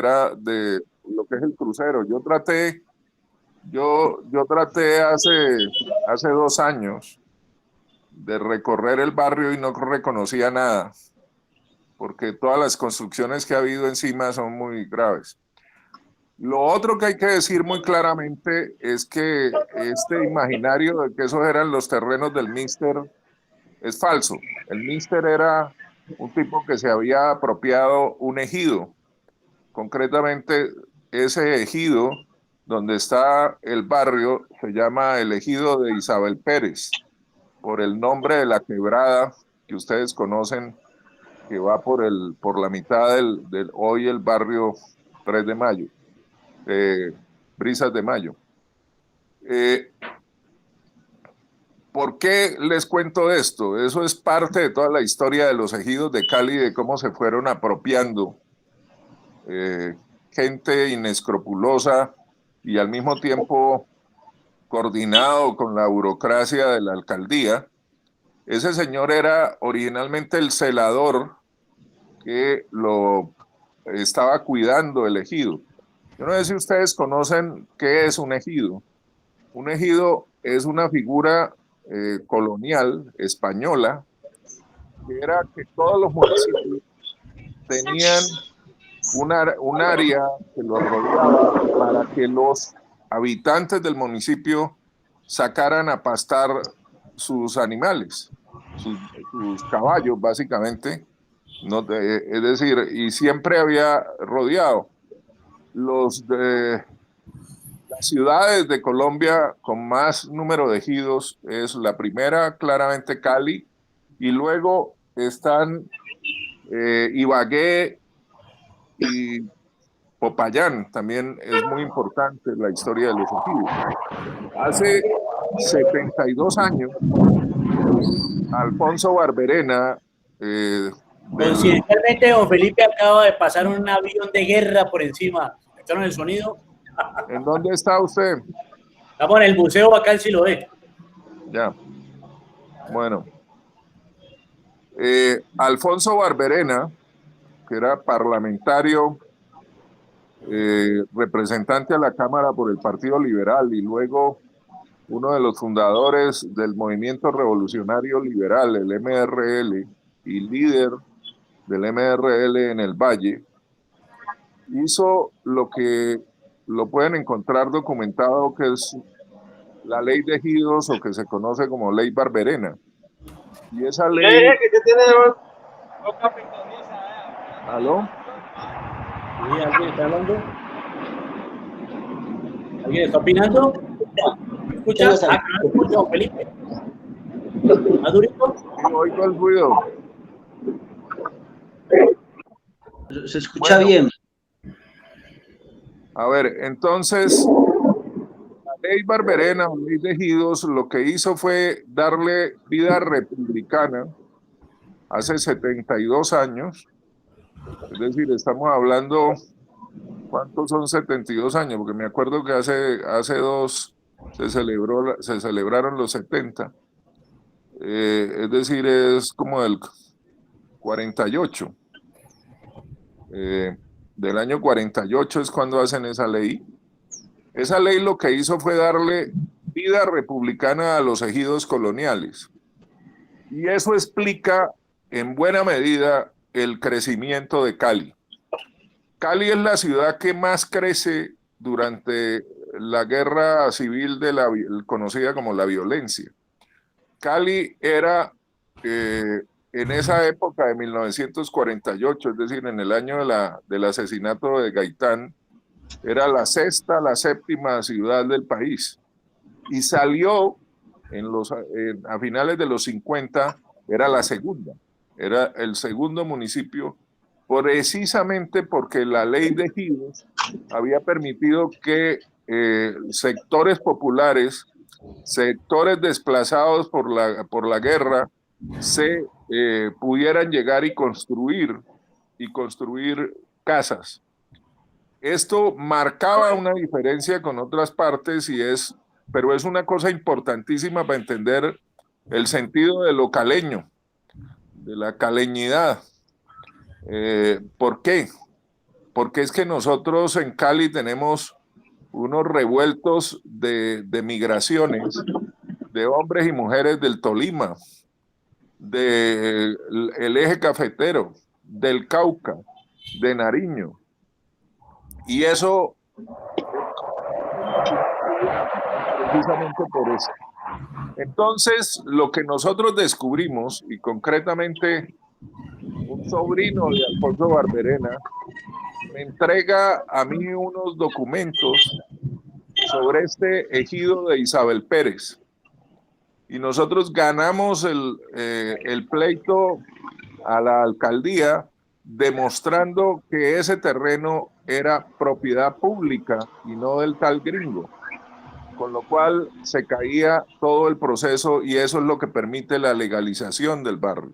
era de lo que es el crucero. Yo traté hace 2 años de recorrer el barrio y no reconocía nada, porque todas las construcciones que ha habido encima son muy graves. Lo otro que hay que decir muy claramente es que este imaginario de que esos eran los terrenos del Mister es falso. El Mister era un tipo que se había apropiado un ejido, concretamente ese ejido donde está el barrio se llama el ejido de Isabel Pérez, por el nombre de la quebrada que ustedes conocen, que va por la mitad del hoy el barrio 3 de Mayo, eh, Brisas de Mayo. Eh, ¿Por qué les cuento esto? Eso es parte de toda la historia de los ejidos de Cali, de cómo se fueron apropiando eh, gente inescrupulosa y al mismo tiempo coordinado con la burocracia de la alcaldía. Ese señor era originalmente el celador que lo estaba cuidando el ejido. Yo no sé si ustedes conocen qué es un ejido. Un ejido es una figura colonial española que era que todos los municipios tenían un área que los rodeaba para que los habitantes del municipio sacaran a pastar sus animales, sus caballos básicamente, no, es decir, y siempre había rodeado los de las ciudades de Colombia con más número de ejidos. Es la primera, claramente Cali, y luego están Ibagué y Popayán. También es muy importante la historia de los ejidos. Hace 72 años, Alfonso Barberena, eh, del, Coincidencialmente, don Felipe acaba de pasar un avión de guerra por encima. ¿Escucharon el sonido? ¿en dónde está usted? Estamos en el Museo Bacal Siloé. Ya, bueno. Alfonso Barberena, que era parlamentario, representante a la Cámara por el Partido Liberal y luego uno de los fundadores del Movimiento Revolucionario Liberal, el MRL, y líder del MRL en el Valle, hizo lo que lo pueden encontrar documentado, que es la ley de ejidos o que se conoce como ley Barberena. Y esa ley... ¿Aló? ¿Sí? ¿Alguien está hablando? ¿Alguien está opinando? ¿Me escucha? Ah, no escucha, don Felipe. ¿Más durito? Sí, oigo el ruido. Se escucha Bueno, bien. a ver, entonces, la ley Barberena o ley de ejidos lo que hizo fue darle vida republicana hace 72 años, es decir, estamos hablando, ¿cuántos son 72 años? Porque me acuerdo que hace dos se celebraron los 70, es decir, es como del 48, del año 48 es cuando hacen esa ley. Esa ley lo que hizo fue darle vida republicana a los ejidos coloniales. Y eso explica en buena medida el crecimiento de Cali. Cali es la ciudad que más crece durante la guerra civil conocida como la violencia. Cali era, en esa época de 1948, es decir, en el año del asesinato de Gaitán, era la sexta, la séptima ciudad del país. Y salió a finales de los 50, era la segunda, era el segundo municipio, precisamente porque la ley de ejidos había permitido que sectores populares, sectores desplazados por la guerra, se pudieran llegar y construir casas. Esto marcaba una diferencia con otras partes pero es una cosa importantísima para entender el sentido de lo caleño, de la caleñidad. ¿Por qué? porque es que nosotros en Cali tenemos unos revueltos de migraciones de hombres y mujeres del Tolima, del eje cafetero, del Cauca, de Nariño. Y eso precisamente por eso. Entonces, lo que nosotros descubrimos, y concretamente un sobrino de Alfonso Barberena, me entrega a mí unos documentos sobre este ejido de Isabel Pérez. Y nosotros ganamos el pleito a la alcaldía demostrando que ese terreno era propiedad pública y no del tal gringo, con lo cual se caía todo el proceso y eso es lo que permite la legalización del barrio.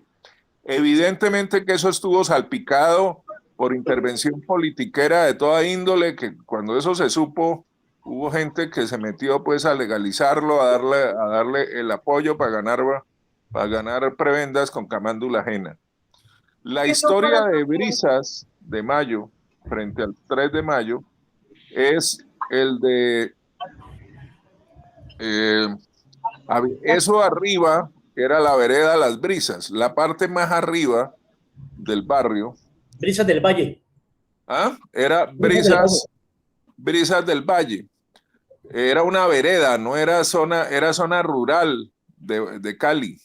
Evidentemente que eso estuvo salpicado por intervención politiquera de toda índole, que cuando eso se supo, hubo gente que se metió pues a legalizarlo, a darle el apoyo para ganar prebendas con camándula ajena. La historia de Brisas de Mayo, frente al 3 de mayo, es el de eso arriba era la vereda Las Brisas, la parte más arriba del barrio. Brisas del Valle. Era Brisas del Valle. Era una vereda, no era zona, era zona rural de Cali.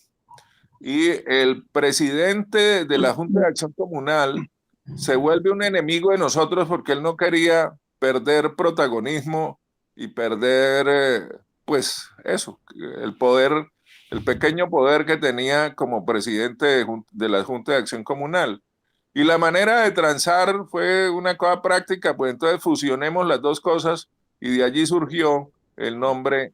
Y el presidente de la Junta de Acción Comunal se vuelve un enemigo de nosotros porque él no quería perder protagonismo y perder, pues eso, el poder, el pequeño poder que tenía como presidente de la Junta de Acción Comunal. Y la manera de transar fue una cosa práctica, pues entonces fusionemos las dos cosas y de allí surgió el nombre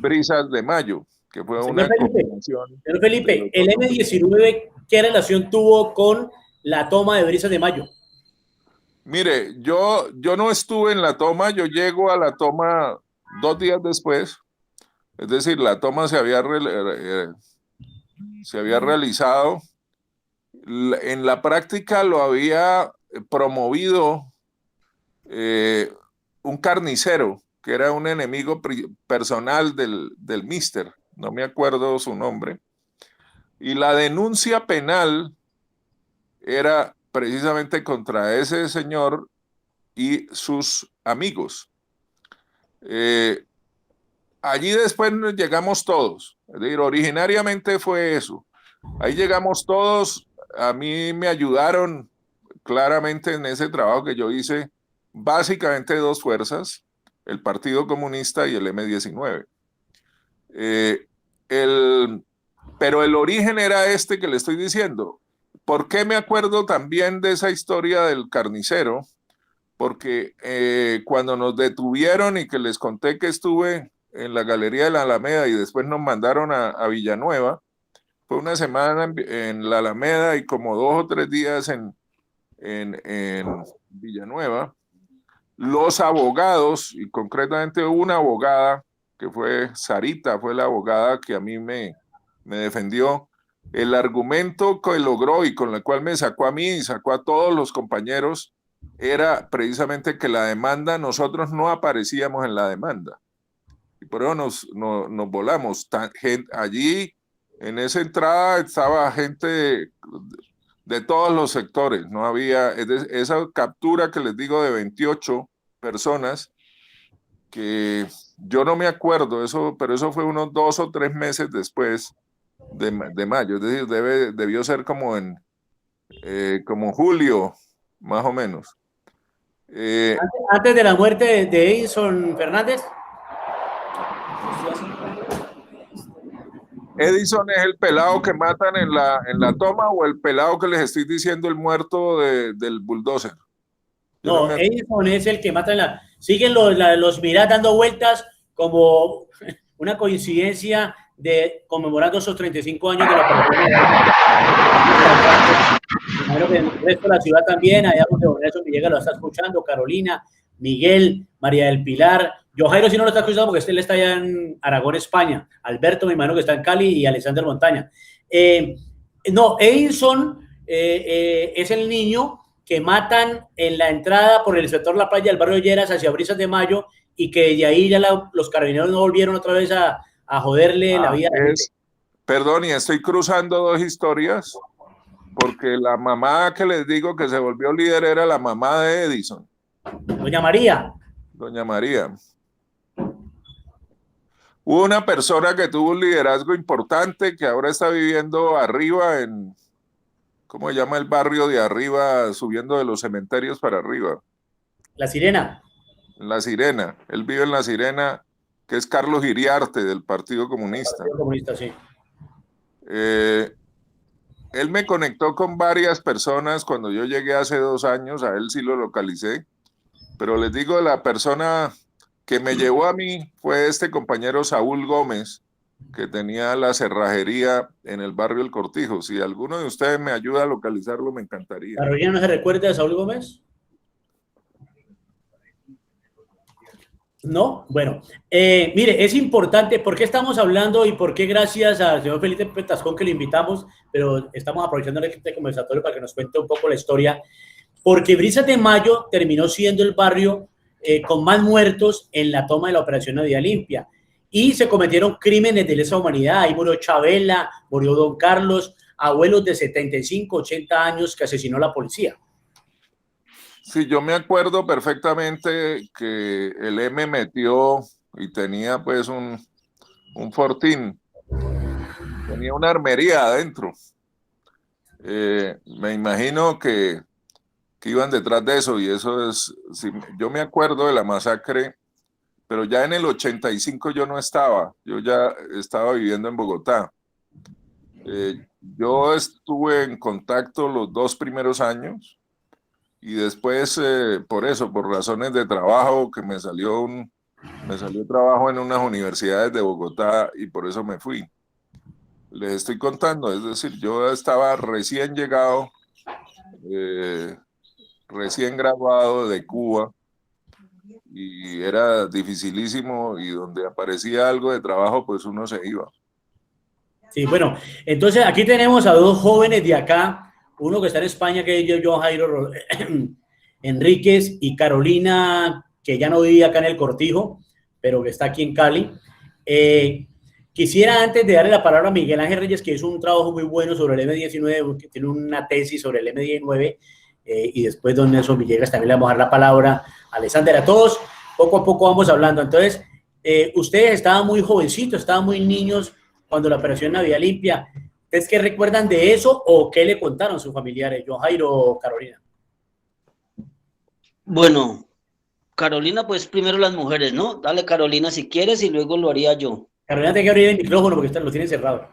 Brisas de Mayo, que fue una combinación. Señor Felipe, ¿el M-19 qué relación tuvo con la toma de Brisas de Mayo? Mire, yo no estuve en la toma, yo llego a la toma 2 días después, es decir, la toma se había realizado. En la práctica lo había promovido un carnicero, que era un enemigo personal del Mister, no me acuerdo su nombre, y la denuncia penal era precisamente contra ese señor y sus amigos. Allí después llegamos todos, es decir, originariamente fue eso. Ahí llegamos todos, a mí me ayudaron claramente en ese trabajo que yo hice, básicamente 2 fuerzas, el Partido Comunista y el M-19. Pero el origen era este que le estoy diciendo. ¿Por qué me acuerdo también de esa historia del carnicero? Porque cuando nos detuvieron y que les conté que estuve en la Galería de la Alameda y después nos mandaron a Villanueva, fue una semana en la Alameda y como 2 o 3 días en Villanueva. Los abogados, y concretamente una abogada, que fue Sarita, fue la abogada que a mí me defendió, el argumento que logró y con el cual me sacó a mí y sacó a todos los compañeros, era precisamente que la demanda, nosotros no aparecíamos en la demanda. Y por eso nos volamos. Allí, en esa entrada, estaba gente de todos los sectores. No había esa captura que les digo de 28 personas, que yo no me acuerdo, pero eso fue unos 2 o 3 meses después de mayo. Es decir, debió ser como como julio, más o menos. Antes de la muerte de Edison Fernández. Edison es el pelado que matan en la toma, o el pelado que les estoy diciendo, el muerto del bulldozer. No, Edison es el que mata en la... Siguen los mirás dando vueltas como una coincidencia de conmemorando esos 35 años de la pandemia. Primero que el resto de la ciudad también, allá donde Nelson Villegas lo está escuchando, Carolina, Miguel, María del Pilar, yo Jairo sí no lo está escuchando porque él está allá en Aragón, España, Alberto, mi hermano que está en Cali, y Alexander Montaña. No, Edison es el niño que matan en la entrada por el sector La Playa del barrio Lleras hacia Brisas de Mayo y que de ahí ya los carabineros no volvieron otra vez a joderle la vida a la gente. Perdón, y estoy cruzando dos historias, porque la mamá que les digo que se volvió líder era la mamá de Edison. Doña María. Doña María. Hubo una persona que tuvo un liderazgo importante que ahora está viviendo arriba en, ¿cómo se llama el barrio de arriba, subiendo de los cementerios para arriba? La Sirena. La Sirena. Él vive en La Sirena, que es Carlos Iriarte, del Partido Comunista. Partido Comunista, sí. Él me conectó con varias personas cuando yo llegué hace 2 años, a él sí lo localicé, pero les digo, la persona que me llevó a mí fue este compañero Saúl Gómez, que tenía la cerrajería en el barrio El Cortijo. Si alguno de ustedes me ayuda a localizarlo, me encantaría. ¿Carolina no se recuerda de Saúl Gómez? No, bueno, mire, es importante, ¿por qué estamos hablando y por qué gracias al señor Felipe Petascón que le invitamos, pero estamos aprovechando este conversatorio para que nos cuente un poco la historia? Porque Brisas de Mayo terminó siendo el barrio con más muertos en la toma de la Operación Navidad Limpia y se cometieron crímenes de lesa humanidad. Ahí murió Chabela, murió Don Carlos, abuelos de 75, 80 años que asesinó la policía. Sí, yo me acuerdo perfectamente que el M metió y tenía pues un fortín, tenía una armería adentro. Me imagino que iban detrás de eso y eso es, sí, yo me acuerdo de la masacre, pero ya en el 85 yo no estaba, yo ya estaba viviendo en Bogotá. Yo estuve en contacto los 2 primeros años. Y después, por razones de trabajo, que me salió trabajo en unas universidades de Bogotá y por eso me fui. Les estoy contando, es decir, yo estaba recién llegado, recién graduado de Cuba y era dificilísimo y donde aparecía algo de trabajo, pues uno se iba. Sí, bueno, entonces aquí tenemos a 2 jóvenes de acá, uno que está en España, que es Johan Jairo Enríquez, y Carolina, que ya no vivía acá en El Cortijo, pero que está aquí en Cali. Quisiera, antes de darle la palabra a Miguel Ángel Reyes, que hizo un trabajo muy bueno sobre el M19, que tiene una tesis sobre el M19, y después don Nelson Villegas también le vamos a dar la palabra a Alexander. A todos, poco a poco vamos hablando. Entonces, ustedes estaban muy jovencitos, estaban muy niños cuando la Operación Navidad Limpia. ¿Ustedes qué recuerdan de eso o qué le contaron sus familiares, Johan Jairo o Carolina? Bueno, Carolina, pues primero las mujeres, ¿no? Dale, Carolina, si quieres, y luego lo haría yo. Carolina tiene que abrir el micrófono porque lo tienen cerrado.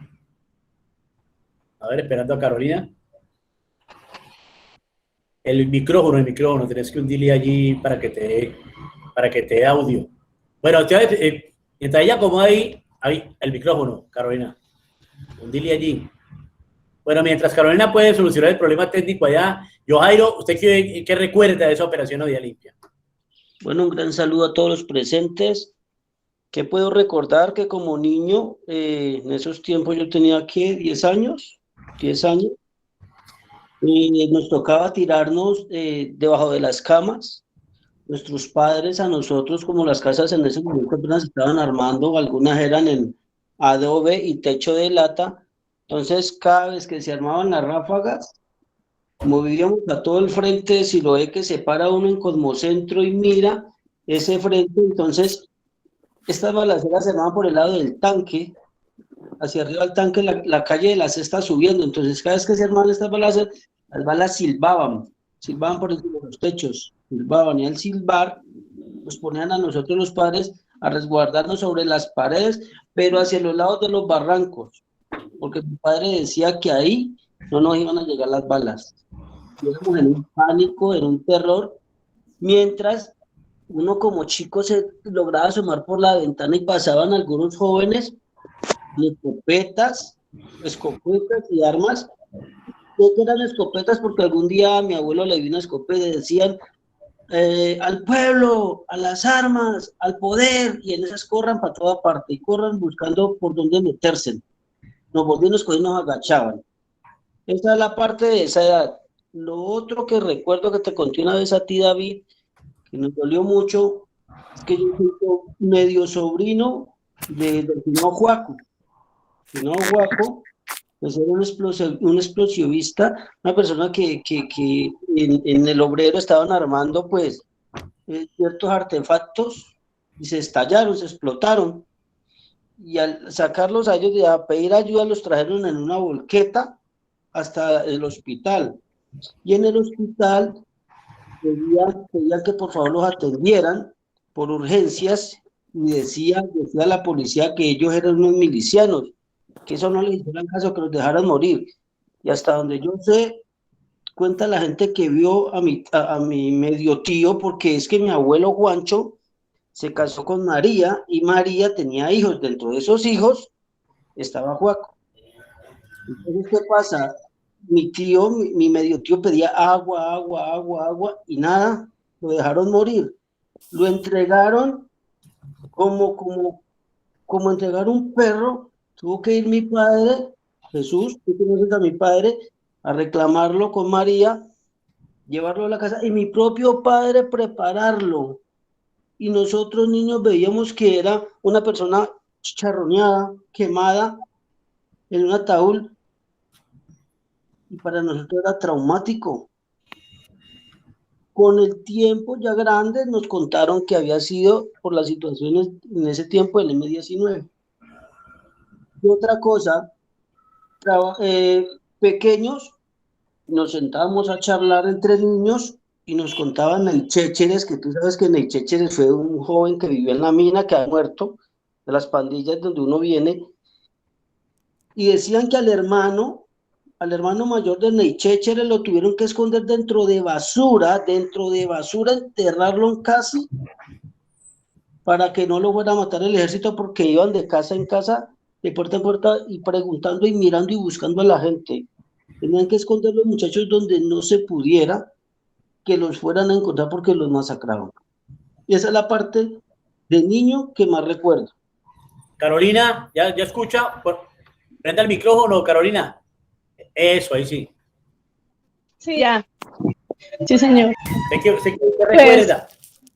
A ver, esperando a Carolina. El micrófono, tenés que hundirle allí para que te dé audio. Bueno, mientras ella acomoda ahí el micrófono, Carolina. Hundile allí. Bueno, mientras Carolina puede solucionar el problema técnico allá, Jairo, ¿usted qué recuerda de esa Operación Navidad Limpia? Bueno, un gran saludo a todos los presentes. ¿Qué puedo recordar? Que como niño, en esos tiempos yo tenía aquí 10 años, nos tocaba tirarnos debajo de las camas. Nuestros padres a nosotros, como las casas en ese momento apenas estaban armando, algunas eran en adobe y techo de lata, entonces cada vez que se armaban las ráfagas, movíamos a todo el frente de Siloé, que se para uno en Cosmocentro y mira ese frente. Entonces estas balaceras se armaban por el lado del tanque, hacia arriba del tanque, la calle de la Cesta subiendo. Entonces cada vez que se armaban estas balaceras, las balas silbaban por encima de los techos, silbaban, y al silbar nos ponían a nosotros los padres a resguardarnos sobre las paredes, pero hacia los lados de los barrancos, porque mi padre decía que ahí no nos iban a llegar las balas. Íbamos en un pánico, en un terror, mientras uno como chico se lograba asomar por la ventana y pasaban algunos jóvenes de escopetas y armas. ¿Qué eran escopetas? Porque algún día a mi abuelo le dio una escopeta y decían al pueblo, a las armas, al poder, y en esas corran para toda parte, y corran buscando por dónde meterse. Nos volvían a escoger y nos agachaban. Esa es la parte de esa edad. Lo otro que recuerdo que te conté una vez a ti, David, que nos dolió mucho, es que yo soy medio sobrino del Finado Juaco. Finado Juaco, pues era un explosivista, una persona que en el obrero estaban armando pues ciertos artefactos y se estallaron, se explotaron. Y al sacarlos a ellos, a pedir ayuda, los trajeron en una volqueta hasta el hospital. Y en el hospital pedían que por favor los atendieran por urgencias y decía la policía que ellos eran unos milicianos, que eso no les hicieran caso, que los dejaran morir. Y hasta donde yo sé, cuenta la gente que vio a mi medio tío, porque es que mi abuelo Juancho se casó con María y María tenía hijos. Dentro de esos hijos estaba Juaco. Entonces, ¿qué pasa? Mi tío, mi medio tío pedía agua y nada, lo dejaron morir. Lo entregaron como entregar un perro. Tuvo que ir mi padre, Jesús, tú conoces a mi padre, a reclamarlo con María, llevarlo a la casa y mi propio padre prepararlo. Y nosotros niños veíamos que era una persona chicharroneada, quemada, en un ataúd, y para nosotros era traumático. Con el tiempo ya grande nos contaron que había sido por las situaciones en ese tiempo del M-19. Y otra cosa, pequeños, nos sentábamos a charlar entre niños y nos contaban Neychécheres, que tú sabes que Neychécheres fue un joven que vivió en la mina, que ha muerto, de las pandillas donde uno viene, y decían que al hermano mayor de Neychécheres lo tuvieron que esconder dentro de basura, enterrarlo en casa, para que no lo fuera a matar el ejército, porque iban de casa en casa, de puerta en puerta, y preguntando y mirando y buscando a la gente. Tenían que esconder los muchachos donde no se pudiera que los fueran a encontrar porque los masacraban. Y esa es la parte de niño que más recuerdo. Carolina, ¿ya escucha? Prenda el micrófono, Carolina. Eso, ahí sí. Sí, ya. Sí, señor. ¿Qué recuerda?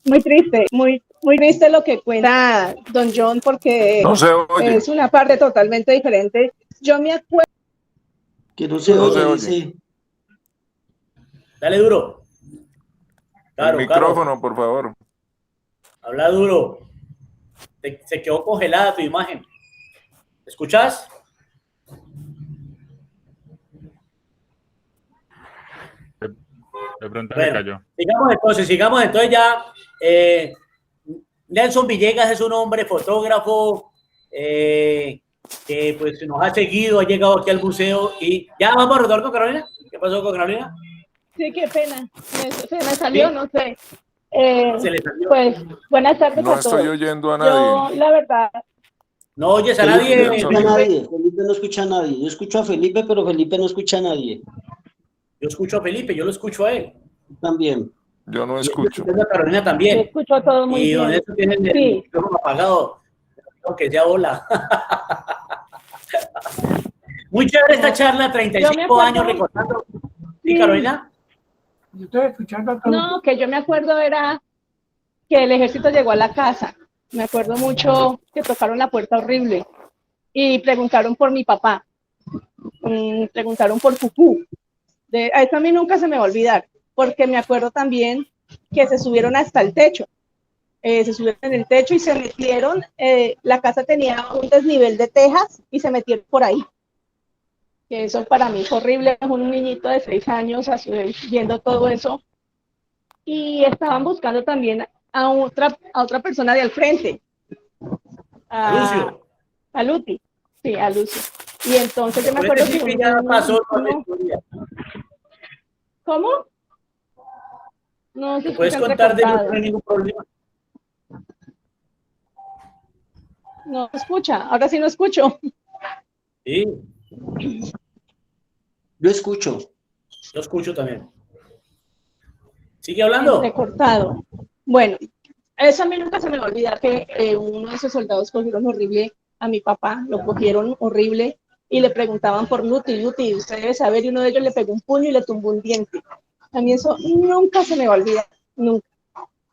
Muy triste, muy triste lo que cuenta don John, porque no se oye. Es una parte totalmente diferente. Yo me acuerdo. Que no se oye. Sí. Dale duro. El micrófono, por favor. Habla duro. Se quedó congelada tu imagen. ¿Escuchas? De pronto se cayó. Sigamos entonces ya. Nelson Villegas es un hombre fotógrafo que pues nos ha seguido, ha llegado aquí al museo y ya vamos a rodar con Carolina. ¿Qué pasó con Carolina? Sí, qué pena. Se me salió, ¿sí? No sé. Se le salió. Pues buenas tardes a todos. No estoy oyendo a nadie. Yo, la verdad. No oyes a nadie. Felipe no escucha a nadie. Yo escucho a Felipe, pero Felipe no escucha a nadie. Yo escucho a Felipe, yo lo escucho a él. También. Yo no escucho. Y a Carolina también. Yo escucho a todos muy bien. Y don tiene el micrófono apagado, aunque sea hola. Muy chévere esta charla, 35 años recordando. ¿Sí, Carolina? Yo estoy escuchando a todos. No, que yo me acuerdo era que el ejército llegó a la casa. Me acuerdo mucho que tocaron la puerta horrible y preguntaron por mi papá. Preguntaron por Pupú. Eso a mí nunca se me va a olvidar, porque me acuerdo también que se subieron hasta el techo. Se subieron en el techo y se metieron. La casa tenía un desnivel de tejas y se metieron por ahí. Que eso para mí fue horrible. Un niñito de 6 años viendo todo eso. Y estaban buscando también a otra persona de al frente. A Lucio. A Luti. Sí, a Lucio. Y entonces yo me acuerdo que ya pasó ¿Cómo? No, ¿te puedes contar de no tener ningún problema? No escucha, ahora sí no escucho. Sí. Yo escucho. Yo escucho también. ¿Sigue hablando? Recortado. Bueno, eso a mí nunca se me va a olvidar que uno de esos soldados cogieron horrible a mi papá, lo cogieron horrible. y le preguntaban por Luti, Luti, usted debe saber, y uno de ellos le pegó un puño y le tumbó un diente. A mí eso nunca se me va a olvidar, nunca.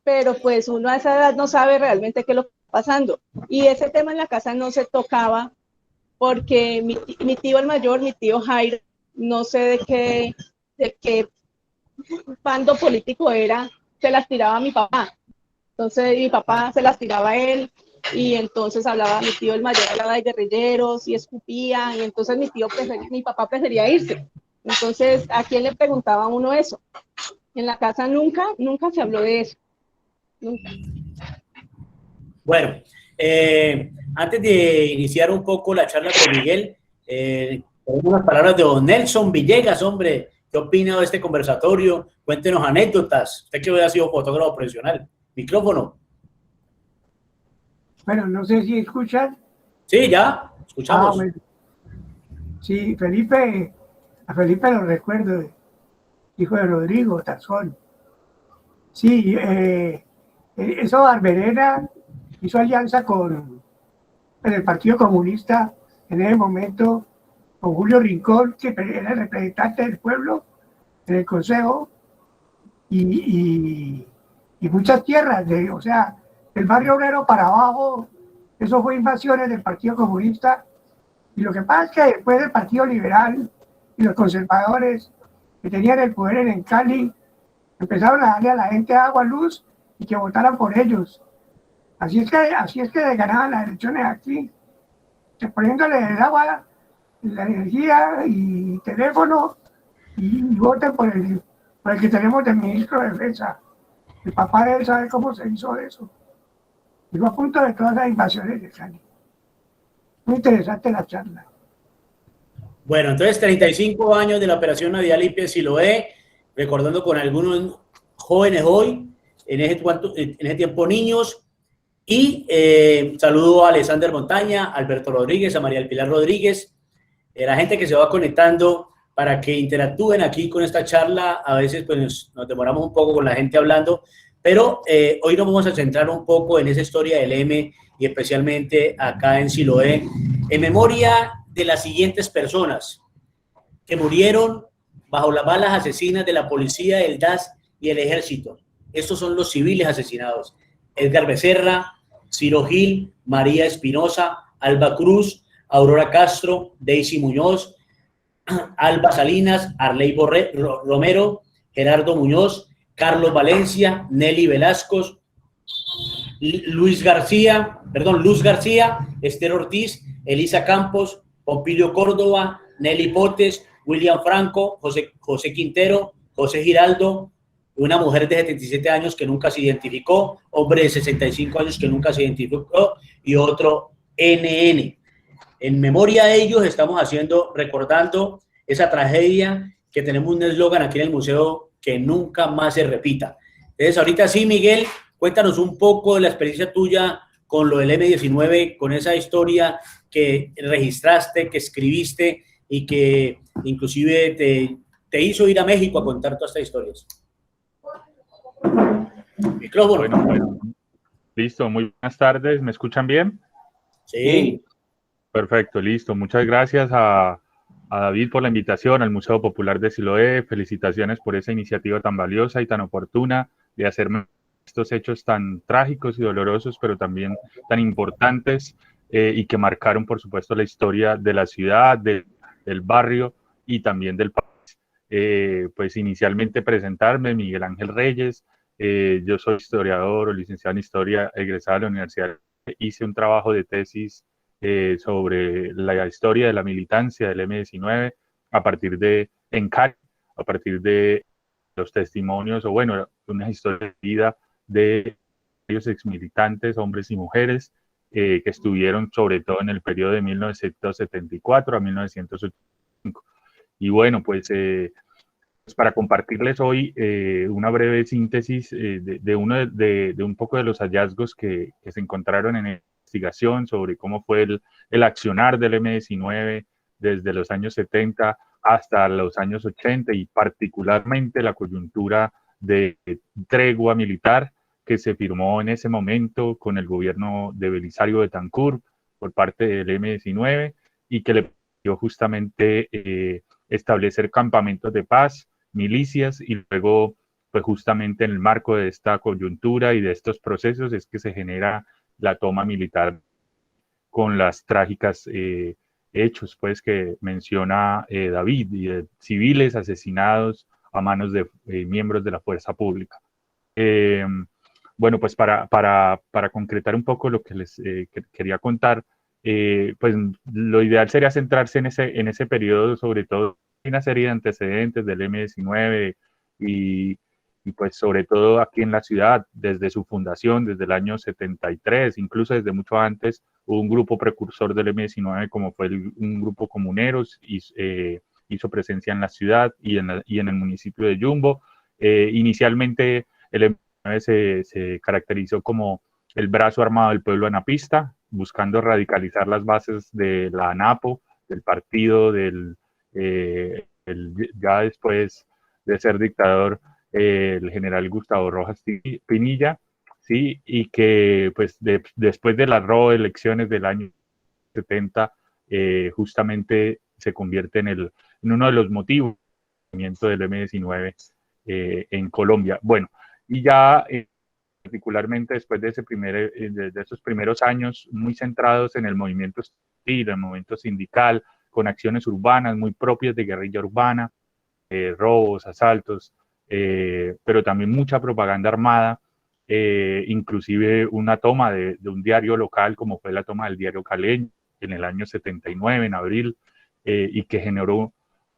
Pero pues uno a esa edad no sabe realmente qué es lo que está pasando. Y ese tema en la casa no se tocaba porque mi tío el mayor, mi tío Jairo, no sé de qué bando político era, se las tiraba a mi papá. Entonces mi papá se las tiraba a él y entonces hablaba, mi tío el mayor hablaba de guerrilleros y escupía, y entonces mi papá prefería irse. Entonces, ¿a quién le preguntaba a uno eso? En la casa nunca se habló de eso. Nunca. Bueno, antes de iniciar un poco la charla con Miguel, tenemos unas palabras de don Nelson Villegas, hombre. ¿Qué opina de este conversatorio? Cuéntenos anécdotas. Usted que ha sido fotógrafo profesional. Micrófono. Bueno, no sé si escuchan. Sí, ya, escuchamos. Bueno. Sí, a Felipe lo recuerdo, hijo de Rodrigo Tazón. Sí, eso Barberena hizo alianza con el Partido Comunista en ese momento, con Julio Rincón, que era el representante del pueblo en el Consejo, y muchas tierras, o sea, del barrio obrero para abajo, eso fue invasiones del Partido Comunista. Y lo que pasa es que después del Partido Liberal y los conservadores que tenían el poder en Cali, empezaron a darle a la gente agua, luz y que votaran por ellos. Así es que ganaban las elecciones aquí, poniéndole el agua, la energía y teléfono y voten por el que tenemos de ministro de Defensa. El papá de él sabe cómo se hizo eso. Estuvo a punto de todas las invasiones de Cali. Muy interesante la charla. Bueno, entonces 35 años de la operación Navidad Limpia en Siloé, recordando con algunos jóvenes hoy, en ese tiempo niños, y saludo a Alexander Montaña, a Alberto Rodríguez, a María del Pilar Rodríguez, la gente que se va conectando para que interactúen aquí con esta charla. A veces pues nos demoramos un poco con la gente hablando, pero hoy nos vamos a centrar un poco en esa historia del M y especialmente acá en Siloé, en memoria de las siguientes personas que murieron bajo las balas asesinas de la policía, el DAS y el ejército. Estos son los civiles asesinados: Edgar Becerra, Ciro Gil, María Espinosa, Alba Cruz, Aurora Castro, Daisy Muñoz, Alba Salinas, Arley Romero, Gerardo Muñoz, Carlos Valencia, Nelly Velasco, Luz García, Esther Ortiz, Elisa Campos, Pompilio Córdoba, Nelly Potes, William Franco, José Quintero, José Giraldo, una mujer de 77 años que nunca se identificó, hombre de 65 años que nunca se identificó y otro NN. En memoria de ellos estamos recordando esa tragedia, que tenemos un eslogan aquí en el museo: que nunca más se repita. Entonces, ahorita sí, Miguel, cuéntanos un poco de la experiencia tuya con lo del M-19, con esa historia que registraste, que escribiste y que inclusive te hizo ir a México a contar todas estas historias. Micrófono. Bueno, listo, muy buenas tardes, ¿me escuchan bien? Sí. Perfecto, listo. Muchas gracias a David por la invitación al Museo Popular de Siloé. Felicitaciones por esa iniciativa tan valiosa y tan oportuna de hacer estos hechos tan trágicos y dolorosos, pero también tan importantes y que marcaron, por supuesto, la historia de la ciudad, del barrio y también del país. Pues inicialmente presentarme, Miguel Ángel Reyes. Yo soy historiador o licenciado en Historia, egresado de la universidad. Hice un trabajo de tesis sobre la historia de la militancia del M-19 en Cali, a partir de los testimonios, o bueno, una historia de vida de varios exmilitantes, hombres y mujeres, que estuvieron sobre todo en el periodo de 1974 a 1985. Y bueno, pues para compartirles hoy una breve síntesis de un poco de los hallazgos que se encontraron en investigación sobre cómo fue el accionar del M-19 desde los años 70 hasta los años 80 y particularmente la coyuntura de tregua militar que se firmó en ese momento con el gobierno de Belisario Betancur por parte del M-19 y que le justamente establecer campamentos de paz, milicias, y luego, pues justamente en el marco de esta coyuntura y de estos procesos es que se genera la toma militar con las trágicas hechos pues que menciona David, y de civiles asesinados a manos de miembros de la fuerza pública. Bueno, pues para concretar un poco lo que les quería contar, pues lo ideal sería centrarse en ese periodo, sobre todo una serie de antecedentes del M-19 y pues sobre todo aquí en la ciudad, desde su fundación, desde el año 73, incluso desde mucho antes, hubo un grupo precursor del M-19 como fue un grupo Comuneros, y hizo presencia en la ciudad y en el municipio de Yumbo. Inicialmente el M-19 se caracterizó como el brazo armado del pueblo anapista, buscando radicalizar las bases de la ANAPO, del partido ya después de ser dictador, el general Gustavo Rojas Pinilla, ¿sí? Y que pues después de las elecciones del año 70, justamente se convierte en uno de los motivos del movimiento del M-19 en Colombia. Bueno, y ya particularmente después de esos primeros años muy centrados en el movimiento estudiantil, el movimiento sindical, con acciones urbanas muy propias de guerrilla urbana, robos, asaltos, pero también mucha propaganda armada, inclusive una toma de un diario local, como fue la toma del diario Caleño en el año 79, en abril, y que generó,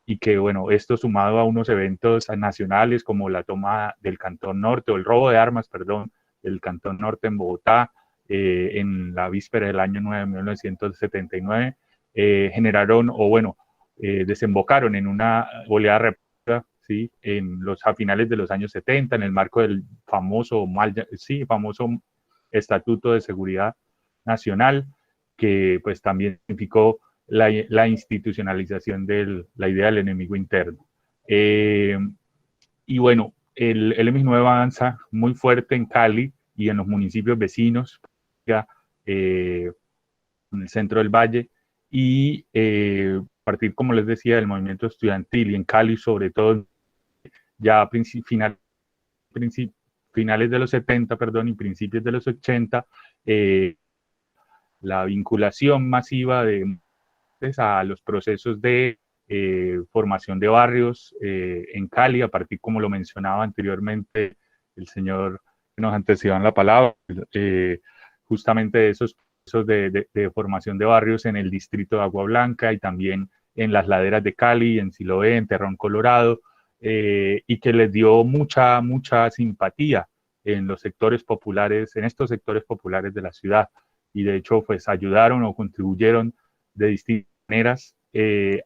y que bueno, esto sumado a unos eventos nacionales como la toma del Cantón Norte, o el robo de armas, perdón, del Cantón Norte en Bogotá, en la víspera del año 9 de 1979, generaron, o bueno, desembocaron en una oleada represiva, ¿sí? A finales de los años 70, en el marco del famoso Estatuto de Seguridad Nacional, que pues también significó la institucionalización de la idea del enemigo interno. Y bueno, el M-19 avanza muy fuerte en Cali y en los municipios vecinos, en el centro del Valle, y a partir, como les decía, del movimiento estudiantil, y en Cali sobre todo, ya finales de los 70, perdón, y principios de los 80, la vinculación masiva a los procesos de formación de barrios en Cali, a partir, como lo mencionaba anteriormente el señor que nos antecedió en la palabra, justamente de esos procesos de formación de barrios en el distrito de Agua Blanca, y también en las laderas de Cali, en Siloé, en Terrón Colorado, y que les dio mucha simpatía en los sectores populares, en estos sectores populares de la ciudad, y de hecho pues ayudaron o contribuyeron de distintas maneras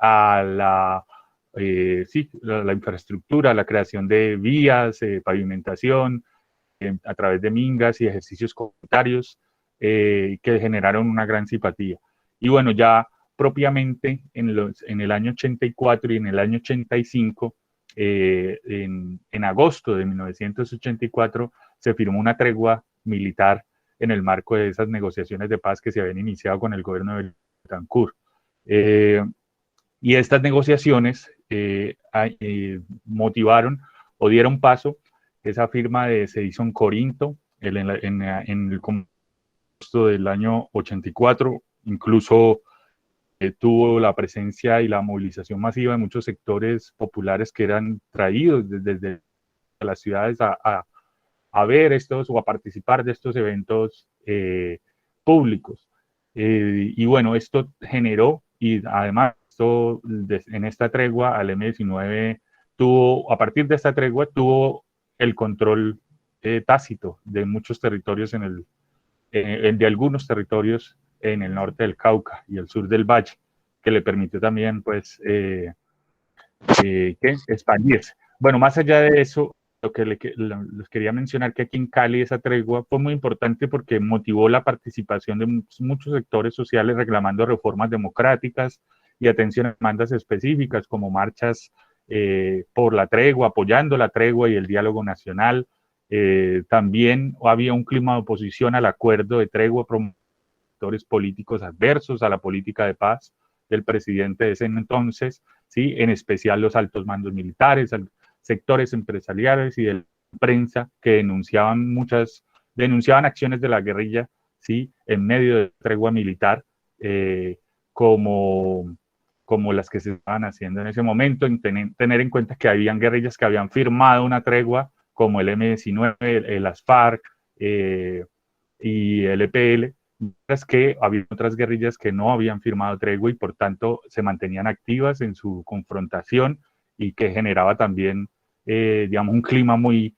a la infraestructura, la creación de vías, pavimentación, a través de mingas y ejercicios comunitarios, que generaron una gran simpatía. Y bueno, ya propiamente en el año 84 y en el año 85, en agosto de 1984, se firmó una tregua militar en el marco de esas negociaciones de paz que se habían iniciado con el gobierno de Betancur. Y estas negociaciones motivaron o dieron paso esa firma se hizo en Corinto en el contexto del año 84, incluso tuvo la presencia y la movilización masiva de muchos sectores populares que eran traídos desde las ciudades a ver estos o a participar de estos eventos públicos. Y bueno, esto generó, y además en esta tregua al M-19 a partir de esta tregua tuvo el control tácito de muchos territorios de algunos territorios en el norte del Cauca y el sur del Valle, que le permitió también pues expandirse. Bueno, más allá de eso, lo que les quería mencionar, que aquí en Cali esa tregua fue muy importante porque motivó la participación de muchos sectores sociales reclamando reformas democráticas y atención a demandas específicas como marchas por la tregua, apoyando la tregua y el diálogo nacional. También había un clima de oposición al acuerdo de tregua por sectores políticos adversos a la política de paz, del presidente de ese entonces, ¿sí? En especial los altos mandos militares, sectores empresariales y de la prensa que denunciaban acciones de la guerrilla, ¿sí? En medio de tregua militar, como las que se estaban haciendo en ese momento, en tener en cuenta que habían guerrillas que habían firmado una tregua, como el M-19, las FARC y el EPL, mientras que había otras guerrillas que no habían firmado tregua y por tanto se mantenían activas en su confrontación y que generaba también, digamos, un clima muy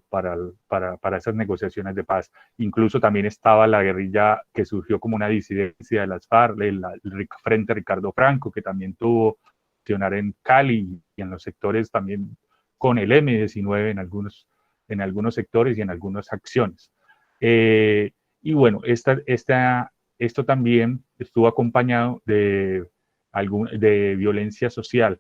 para esas negociaciones de paz. Incluso también estaba la guerrilla que surgió como una disidencia de las FARC, el Frente Ricardo Franco, que también tuvo accionar en Cali y en los sectores también con el M-19 en algunos sectores y en algunas acciones. Y bueno, esto también estuvo acompañado de violencia social,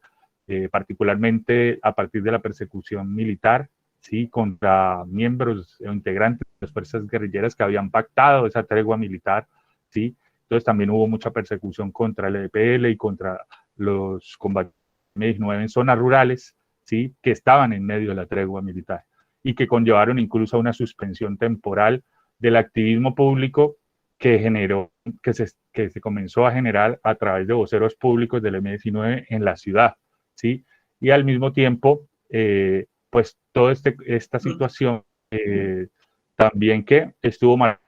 particularmente a partir de la persecución militar, ¿sí? Contra miembros o integrantes de las fuerzas guerrilleras que habían pactado esa tregua militar, ¿sí? Entonces también hubo mucha persecución contra el EPL y contra los combatientes M-19 en zonas rurales, ¿sí? Que estaban en medio de la tregua militar y que conllevaron incluso a una suspensión temporal del activismo público que se comenzó a generar a través de voceros públicos del M-19 en la ciudad, ¿sí? Y al mismo tiempo, pues toda esta situación también que estuvo mal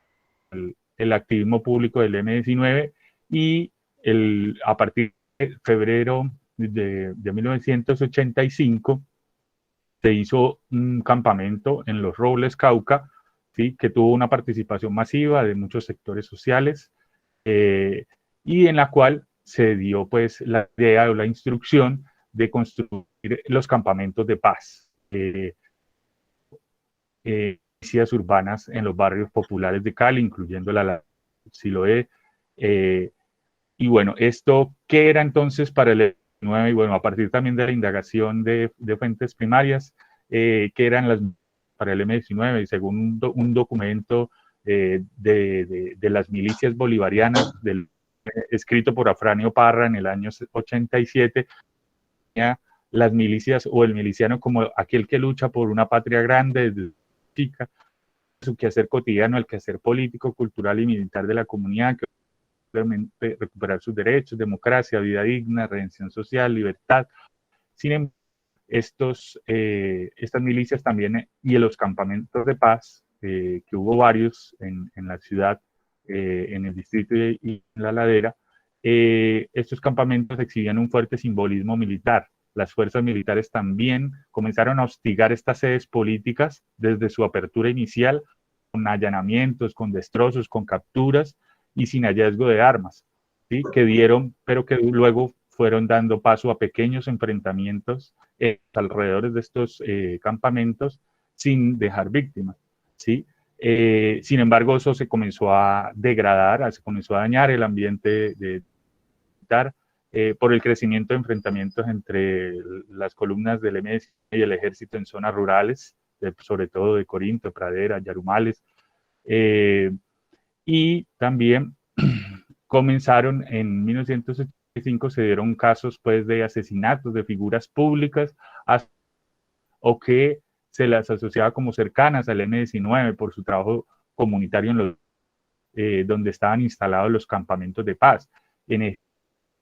el activismo público del M-19 y a partir de febrero de 1985 se hizo un campamento en Los Robles, Cauca, ¿sí? Que tuvo una participación masiva de muchos sectores sociales y en la cual se dio pues la idea o la instrucción de construir los campamentos de paz. Milicias urbanas en los barrios populares de Cali, incluyendo la Siloé. Y bueno, ¿esto qué era entonces para el M-19? Y bueno, a partir también de la indagación de fuentes primarias, ¿qué eran para el M-19? Y según un documento de las milicias bolivarianas, escrito por Afranio Parra en el año 87, las milicias o el miliciano como aquel que lucha por una patria grande, chica, su quehacer cotidiano, el quehacer político, cultural y militar de la comunidad, que realmente recuperar sus derechos, democracia, vida digna, redención social, libertad. Sin embargo, estas milicias también y en los campamentos de paz, que hubo varios en la ciudad, en el distrito y en la ladera, estos campamentos exhibían un fuerte simbolismo militar. Las fuerzas militares también comenzaron a hostigar estas sedes políticas desde su apertura inicial, con allanamientos, con destrozos, con capturas y sin hallazgo de armas, ¿sí? Pero que luego fueron dando paso a pequeños enfrentamientos alrededor de estos campamentos sin dejar víctimas, ¿sí? Sin embargo, eso se comenzó a degradar, se comenzó a dañar el ambiente militar por el crecimiento de enfrentamientos entre las columnas del M-19 y el ejército en zonas rurales, sobre todo de Corinto, Pradera, Yarumales, y también comenzaron en 1985, se dieron casos pues de asesinatos de figuras públicas o que se las asociaba como cercanas al M-19 por su trabajo comunitario donde estaban instalados los campamentos de paz. En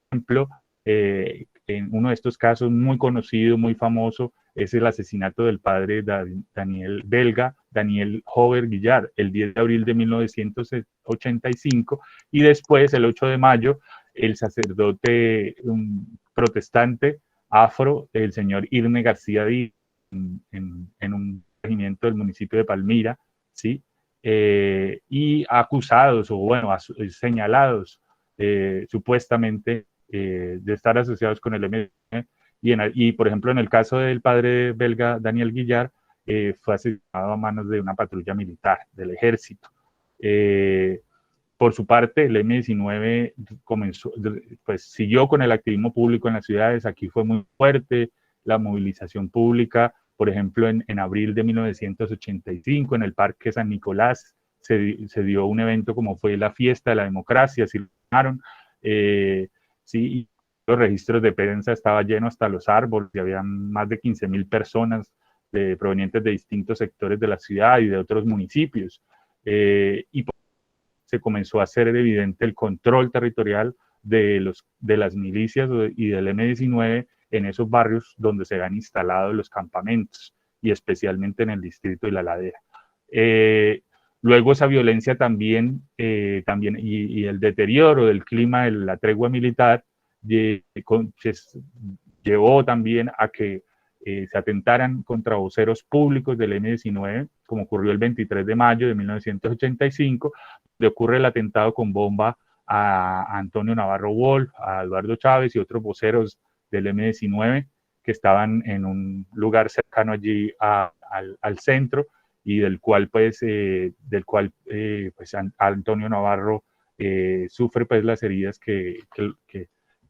ejemplo, en uno de estos casos muy conocido, muy famoso, es el asesinato del padre Daniel Hover Guillard, el 10 de abril de 1985, y después, el 8 de mayo, el sacerdote protestante afro, el señor Irne García Díaz, en un regimiento del municipio de Palmira, ¿sí? Y acusados, o bueno, señalados supuestamente de estar asociados con el M-19, y por ejemplo en el caso del padre belga Daniel Guillard, fue asesinado a manos de una patrulla militar del ejército. Por su parte, el M-19 siguió con el activismo público en las ciudades. Aquí fue muy fuerte la movilización pública. Por ejemplo, en abril de 1985, en el Parque San Nicolás, se dio un evento como fue la Fiesta de la Democracia, se ¿sí? Y los registros de prensa estaba lleno hasta los árboles y había más de 15.000 personas provenientes de distintos sectores de la ciudad y de otros municipios. Y se comenzó a hacer evidente el control territorial de las milicias y del M-19 en esos barrios donde se han instalado los campamentos, y especialmente en el distrito de La Ladera. Luego esa violencia también y el deterioro del clima de la tregua militar llevó también a que se atentaran contra voceros públicos del M-19, como ocurrió el 23 de mayo de 1985, donde ocurre el atentado con bomba a Antonio Navarro Wolf, a Eduardo Chávez y otros voceros del M-19 que estaban en un lugar cercano allí al centro, y del cual pues Antonio Navarro sufre pues las heridas que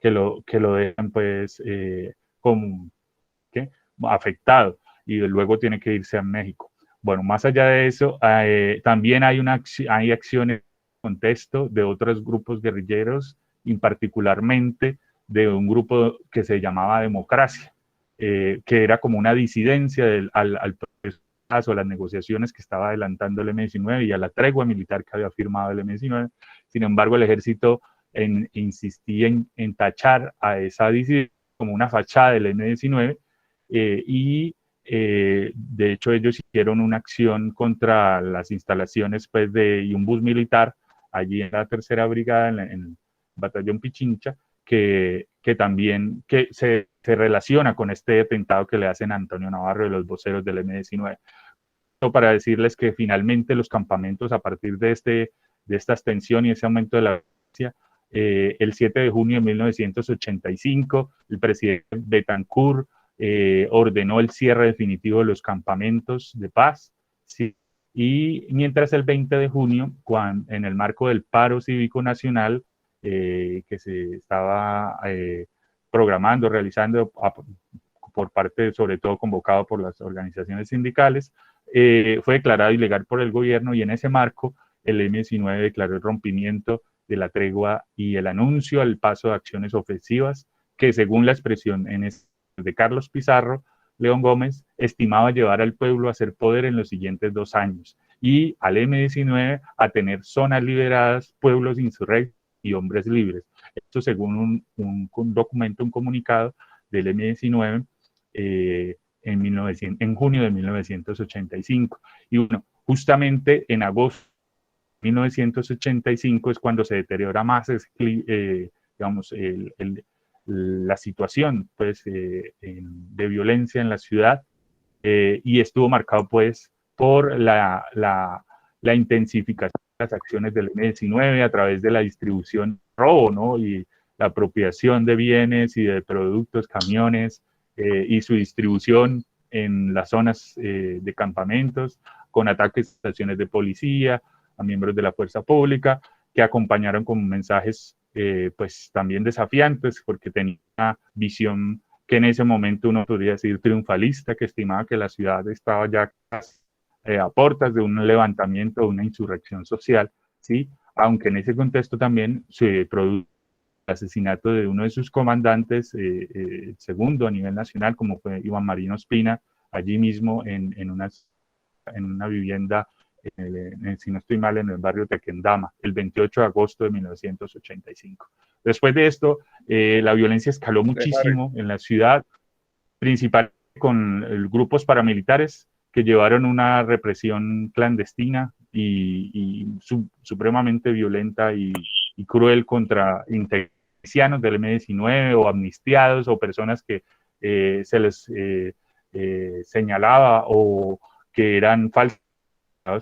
lo dejan pues como afectado, y luego tiene que irse a México. Bueno, más allá de eso, también hay acciones en contexto de otros grupos guerrilleros, y particularmente de un grupo que se llamaba Democracia, que era como una disidencia al proceso, a las negociaciones que estaba adelantando el M-19 y a la tregua militar que había firmado el M-19. Sin embargo, el ejército insistía en tachar a esa disidencia como una fachada del M-19, y de hecho ellos hicieron una acción contra las instalaciones pues, y un bus militar allí en la tercera brigada, en el batallón Pichincha, que también se relaciona con este atentado que le hacen a Antonio Navarro de los voceros del M-19. Para decirles que finalmente los campamentos, a partir de esta extensión y ese aumento de la violencia, el 7 de junio de 1985, el presidente Betancourt ordenó el cierre definitivo de los campamentos de paz, ¿sí? Y mientras el 20 de junio, en el marco del paro cívico nacional que se estaba programando, realizando por parte, sobre todo convocado por las organizaciones sindicales, fue declarado ilegal por el gobierno, y en ese marco el M-19 declaró el rompimiento de la tregua y el anuncio al paso de acciones ofensivas que, según la expresión de Carlos Pizarro, León Gómez estimaba llevar al pueblo a hacer poder en los siguientes 2 años, y al M-19 a tener zonas liberadas, pueblos insurrectos y hombres libres. Esto según un documento, un comunicado del M-19 en junio de 1985. Y bueno, justamente en agosto de 1985 es cuando se deteriora más digamos, la situación pues, de violencia en la ciudad, y estuvo marcado pues por la intensificación de las acciones del M-19 a través de la distribución, robo, ¿no? Y la apropiación de bienes y de productos, camiones, y su distribución en las zonas de campamentos, con ataques a estaciones de policía, a miembros de la fuerza pública, que acompañaron con mensajes pues también desafiantes, porque tenía una visión que en ese momento uno podría decir triunfalista, que estimaba que la ciudad estaba ya a puertas de un levantamiento, de una insurrección social, ¿sí? Aunque en ese contexto también se produjo el asesinato de uno de sus comandantes, segundo a nivel nacional, como fue Iván Marino Espina, allí mismo en una vivienda, si no estoy mal, en el barrio Tequendama, el 28 de agosto de 1985. Después de esto, la violencia escaló muchísimo en la ciudad, principalmente con grupos paramilitares que llevaron una represión clandestina y supremamente violenta y cruel contra integricianos del M-19 o amnistiados o personas que se les señalaba o que eran falsos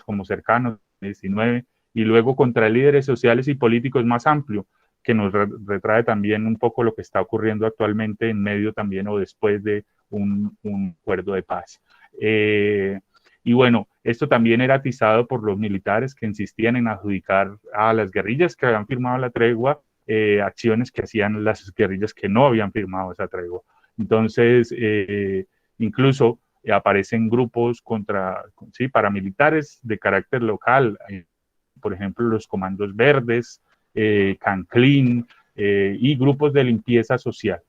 como cercanos del M-19, y luego contra líderes sociales y políticos más amplio, que nos retrae también un poco lo que está ocurriendo actualmente en medio también o después de un acuerdo de paz. Y bueno, esto también era atizado por los militares que insistían en adjudicar a las guerrillas que habían firmado la tregua acciones que hacían las guerrillas que no habían firmado esa tregua. Entonces, incluso aparecen grupos paramilitares de carácter local, por ejemplo, los Comandos Verdes, Canclín, y grupos de limpieza social,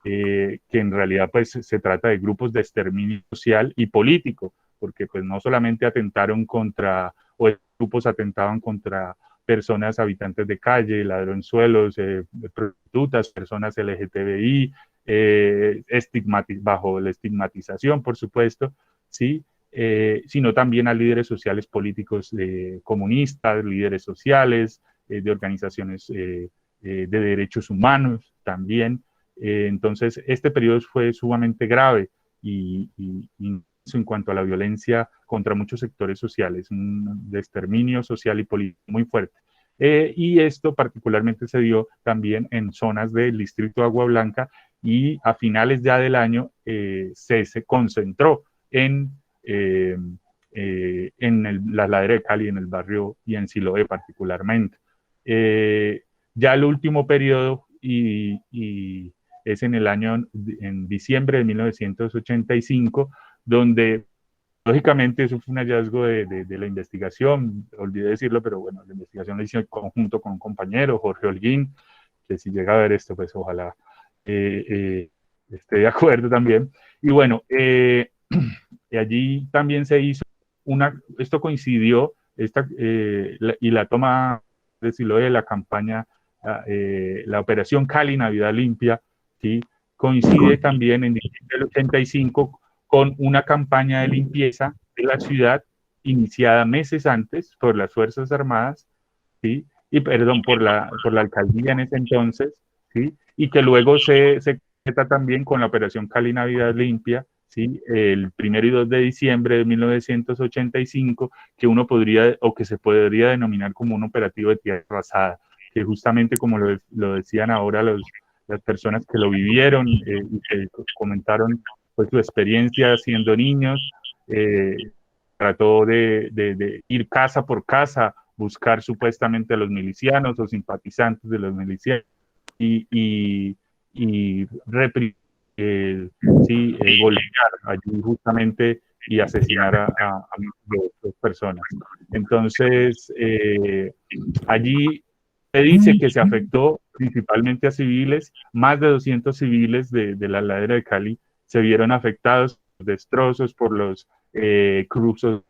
que en realidad pues se trata de grupos de exterminio social y político, porque pues no solamente atentaron contra, o grupos atentaban contra personas habitantes de calle, ladronzuelos, prostitutas, personas LGTBI, bajo la estigmatización, por supuesto, ¿sí? Sino también a líderes sociales políticos comunistas, líderes sociales, de organizaciones de derechos humanos también. Entonces, este periodo fue sumamente grave y en cuanto a la violencia contra muchos sectores sociales, un exterminio social y político muy fuerte. Y esto particularmente se dio también en zonas del distrito de Agua Blanca, y a finales ya del año se concentró en la ladera de Cali, en el barrio y en Siloé particularmente. Ya el último periodo y es en diciembre de 1985, donde lógicamente eso fue un hallazgo de la investigación, olvidé decirlo, pero bueno, la investigación la hice en conjunto con un compañero, Jorge Holguín, que si llega a ver esto, pues ojalá esté de acuerdo también. Y bueno, y allí también se hizo esto coincidió, y la toma, decirlo, de la campaña, la operación Cali Navidad Limpia, ¿sí? Coincide también en diciembre del 85 con una campaña de limpieza de la ciudad iniciada meses antes por las Fuerzas Armadas, ¿sí? Y perdón, por la alcaldía en ese entonces, ¿sí? Y que luego se completa también con la operación Cali Navidad Limpia, ¿sí? El 1 y 2 de diciembre de 1985, que uno podría, o que se podría denominar como un operativo de tierra arrasada, que justamente como lo decían ahora las personas que lo vivieron y que comentaron pues, su experiencia siendo niños, trató de ir casa por casa, buscar supuestamente a los milicianos o simpatizantes de los milicianos y golpear allí justamente y asesinar a dos personas. Entonces, allí se dice que se afectó principalmente a civiles, más de 200 civiles de la ladera de Cali se vieron afectados, destrozos por los cruzos,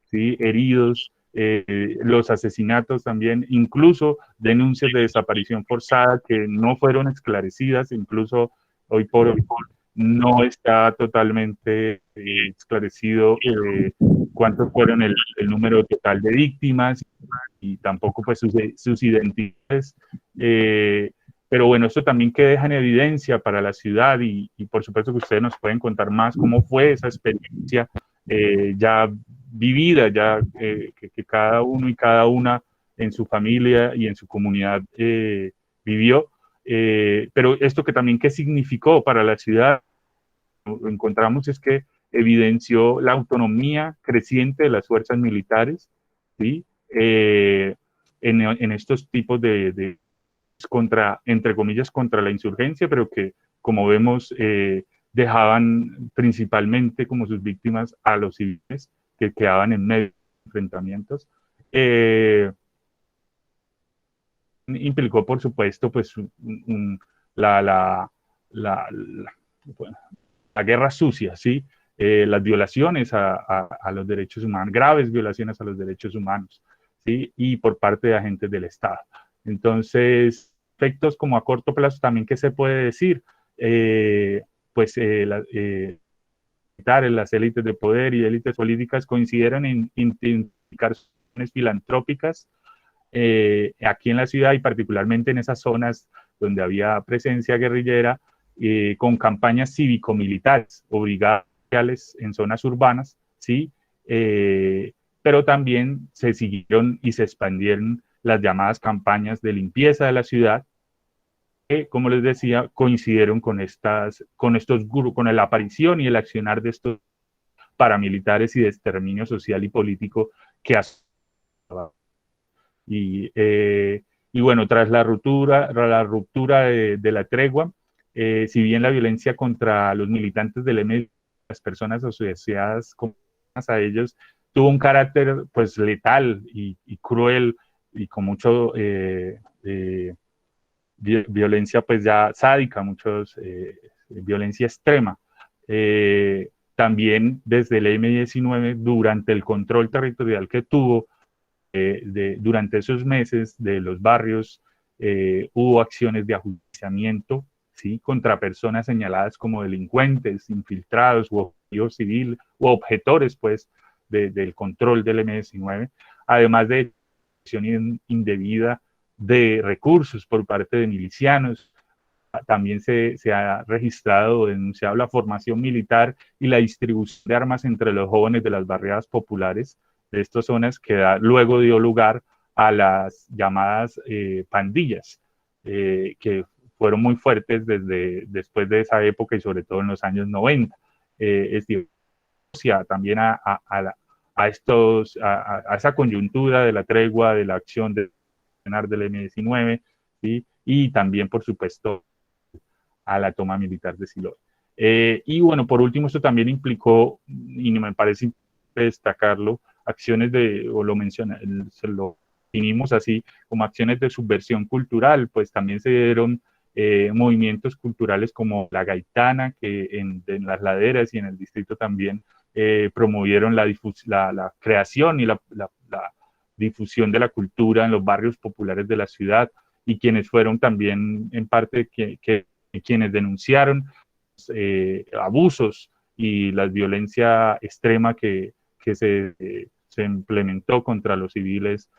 ¿sí? Heridos, los asesinatos también, incluso denuncias de desaparición forzada que no fueron esclarecidas, incluso hoy por hoy no está totalmente esclarecido cuántos fueron el número total de víctimas y tampoco pues sus identidades. Pero bueno, esto también que deja en evidencia para la ciudad y por supuesto que ustedes nos pueden contar más cómo fue esa experiencia ya vivida, ya que cada uno y cada una en su familia y en su comunidad vivió. Pero esto que también qué significó para la ciudad, lo encontramos es que evidenció la autonomía creciente de las fuerzas militares, ¿sí? En estos tipos de entre comillas, contra la insurgencia, pero que, como vemos, dejaban principalmente como sus víctimas a los civiles que quedaban en medio de enfrentamientos. Implicó, por supuesto, pues, la guerra sucia, ¿sí? Las violaciones a los derechos humanos, graves violaciones a los derechos humanos, ¿sí? Y por parte de agentes del Estado. Entonces, efectos como a corto plazo también, ¿qué se puede decir? Las élites de poder y élites políticas coincidieron en identificar soluciones filantrópicas aquí en la ciudad y particularmente en esas zonas donde había presencia guerrillera, con campañas cívico-militares o brigadas en zonas urbanas, ¿sí? Pero también se siguieron y se expandieron las llamadas campañas de limpieza de la ciudad, que, como les decía, coincidieron con estos grupos, con la aparición y el accionar de estos paramilitares y de exterminio social y político que y bueno, tras la ruptura de la tregua, si bien la violencia contra los militantes del MLN, las personas asociadas a ellos, tuvo un carácter pues letal y cruel y con mucho violencia pues ya sádica, violencia extrema. También desde el M-19, durante el control territorial que tuvo, durante esos meses de los barrios, hubo acciones de ajusticiamiento, ¿sí?, contra personas señaladas como delincuentes, infiltrados u objetivos civil u objetores pues, del control del M-19, además de acción indebida de recursos por parte de milicianos. También se ha registrado o denunciado la formación militar y la distribución de armas entre los jóvenes de las barriadas populares de estas zonas, que luego dio lugar a las llamadas pandillas, que fueron muy fuertes después de esa época y sobre todo en los años 90. Es decir, también a esa coyuntura de la tregua, de la acción del M-19, ¿sí?, y también, por supuesto, a la toma militar de Siloé. Y bueno, por último, esto también implicó, y me parece importante destacarlo, acciones o lo definimos así, como acciones de subversión cultural, pues también se dieron movimientos culturales como la gaitana, que en las laderas y en el distrito también promovieron la creación y la difusión de la cultura en los barrios populares de la ciudad, y quienes fueron también en parte quienes denunciaron abusos y la violencia extrema que se implementó contra los civiles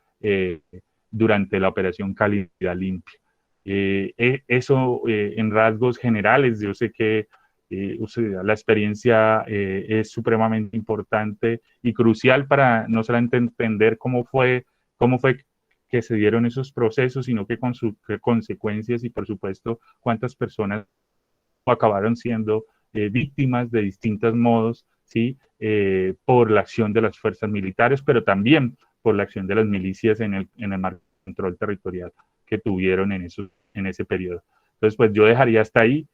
durante la operación Cali Vida Limpia. Eso en rasgos generales. Yo sé que la experiencia es supremamente importante y crucial para no solamente entender cómo fue que se dieron esos procesos, sino que con sus consecuencias y, por supuesto, cuántas personas acabaron siendo víctimas de distintos modos, ¿sí?, por la acción de las fuerzas militares, pero también por la acción de las milicias en el marco de control territorial que tuvieron en ese periodo. Entonces, pues yo dejaría hasta ahí.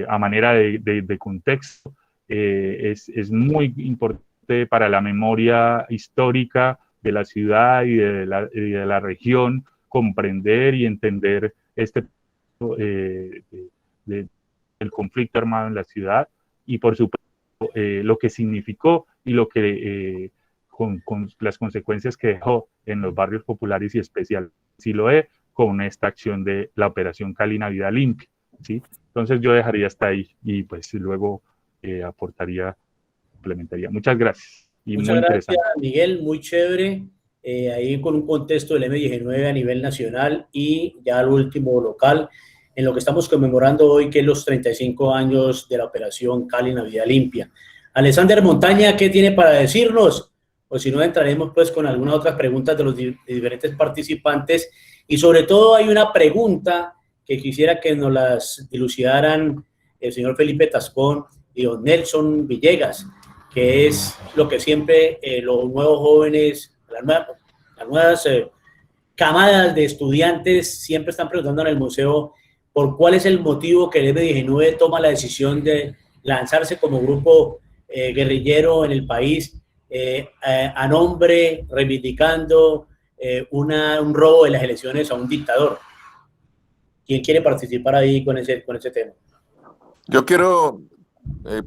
A manera de contexto, es muy importante para la memoria histórica de la ciudad y de la región comprender y entender el conflicto armado en la ciudad, y por supuesto lo que significó y lo que con las consecuencias que dejó en los barrios populares y especial Siloé con esta acción de la operación Cali Vida Limpia, ¿sí? Entonces yo dejaría hasta ahí y pues luego complementaría. Muchas gracias. Y muchas muy gracias, interesante. Miguel, muy chévere. Ahí con un contexto del M-19 a nivel nacional y ya al último local, en lo que estamos conmemorando hoy, que es los 35 años de la operación Cali Vida Limpia. Alexander Montaña, ¿qué tiene para decirnos? O si no, entraremos pues con algunas otras preguntas de los diferentes participantes, y sobre todo hay una pregunta que quisiera que nos las dilucidaran el señor Felipe Tascón y don Nelson Villegas, que es lo que siempre los nuevos jóvenes, las nuevas camadas de estudiantes siempre están preguntando en el museo por cuál es el motivo que el M-19 toma la decisión de lanzarse como grupo guerrillero en el país, a nombre, reivindicando un robo de las elecciones a un dictador. ¿Quién quiere participar ahí con ese tema? Yo quiero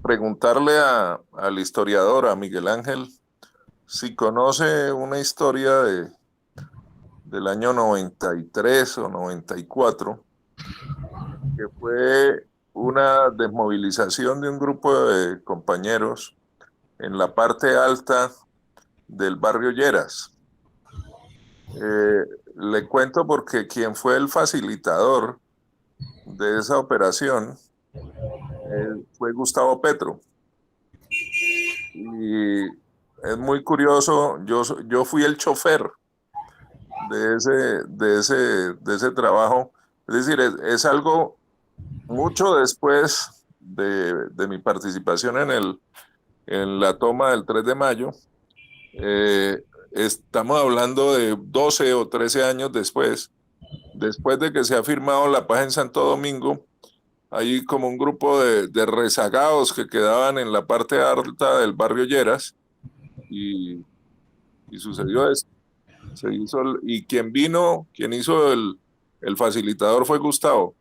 preguntarle al historiador, a Miguel Ángel, si conoce una historia del año 93 o 94, que fue una desmovilización de un grupo de compañeros en la parte alta del barrio Lleras. Le cuento porque quien fue el facilitador de esa operación fue Gustavo Petro. Y es muy curioso, yo fui el chofer de ese trabajo. Es decir, es algo mucho después de mi participación en la toma del 3 de mayo. Estamos hablando de 12 o 13 años después de que se ha firmado la paz en Santo Domingo. Hay como un grupo de rezagados que quedaban en la parte alta del barrio Lleras, y sucedió eso. Y quien hizo el facilitador fue Gustavo.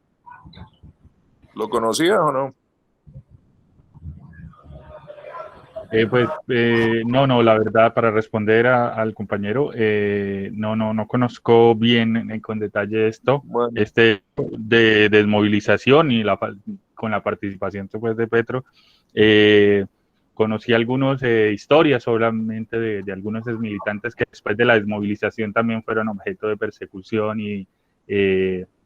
¿Lo conocías o no? No, la verdad, para responder al compañero, no conozco bien con detalle esto, Bueno, de desmovilización y con la participación pues, de Petro. Conocí algunas historias solamente de algunos militantes que después de la desmovilización también fueron objeto de persecución y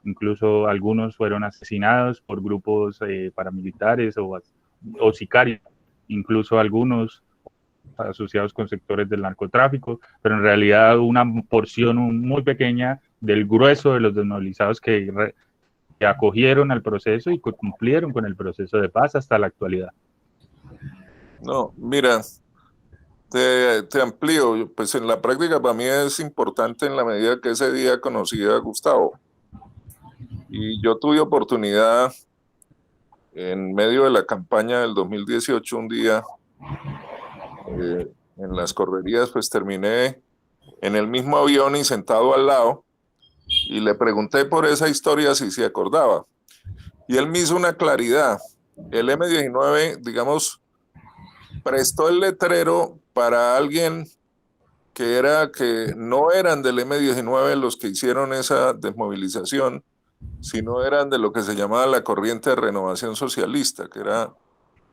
incluso algunos fueron asesinados por grupos paramilitares o sicarios, incluso algunos asociados con sectores del narcotráfico, pero en realidad una porción muy pequeña del grueso de los desmovilizados que acogieron al proceso y que cumplieron con el proceso de paz hasta la actualidad. no, mira, te amplío, pues en la práctica para mí es importante en la medida que ese día conocí a Gustavo y yo tuve oportunidad en medio de la campaña del 2018 un día en las correrías, pues terminé en el mismo avión y sentado al lado y le pregunté por esa historia si se acordaba y él me hizo una claridad. El M-19, digamos, prestó el letrero para alguien que no eran del M-19 los que hicieron esa desmovilización, sino eran de lo que se llamaba la corriente de renovación socialista, que era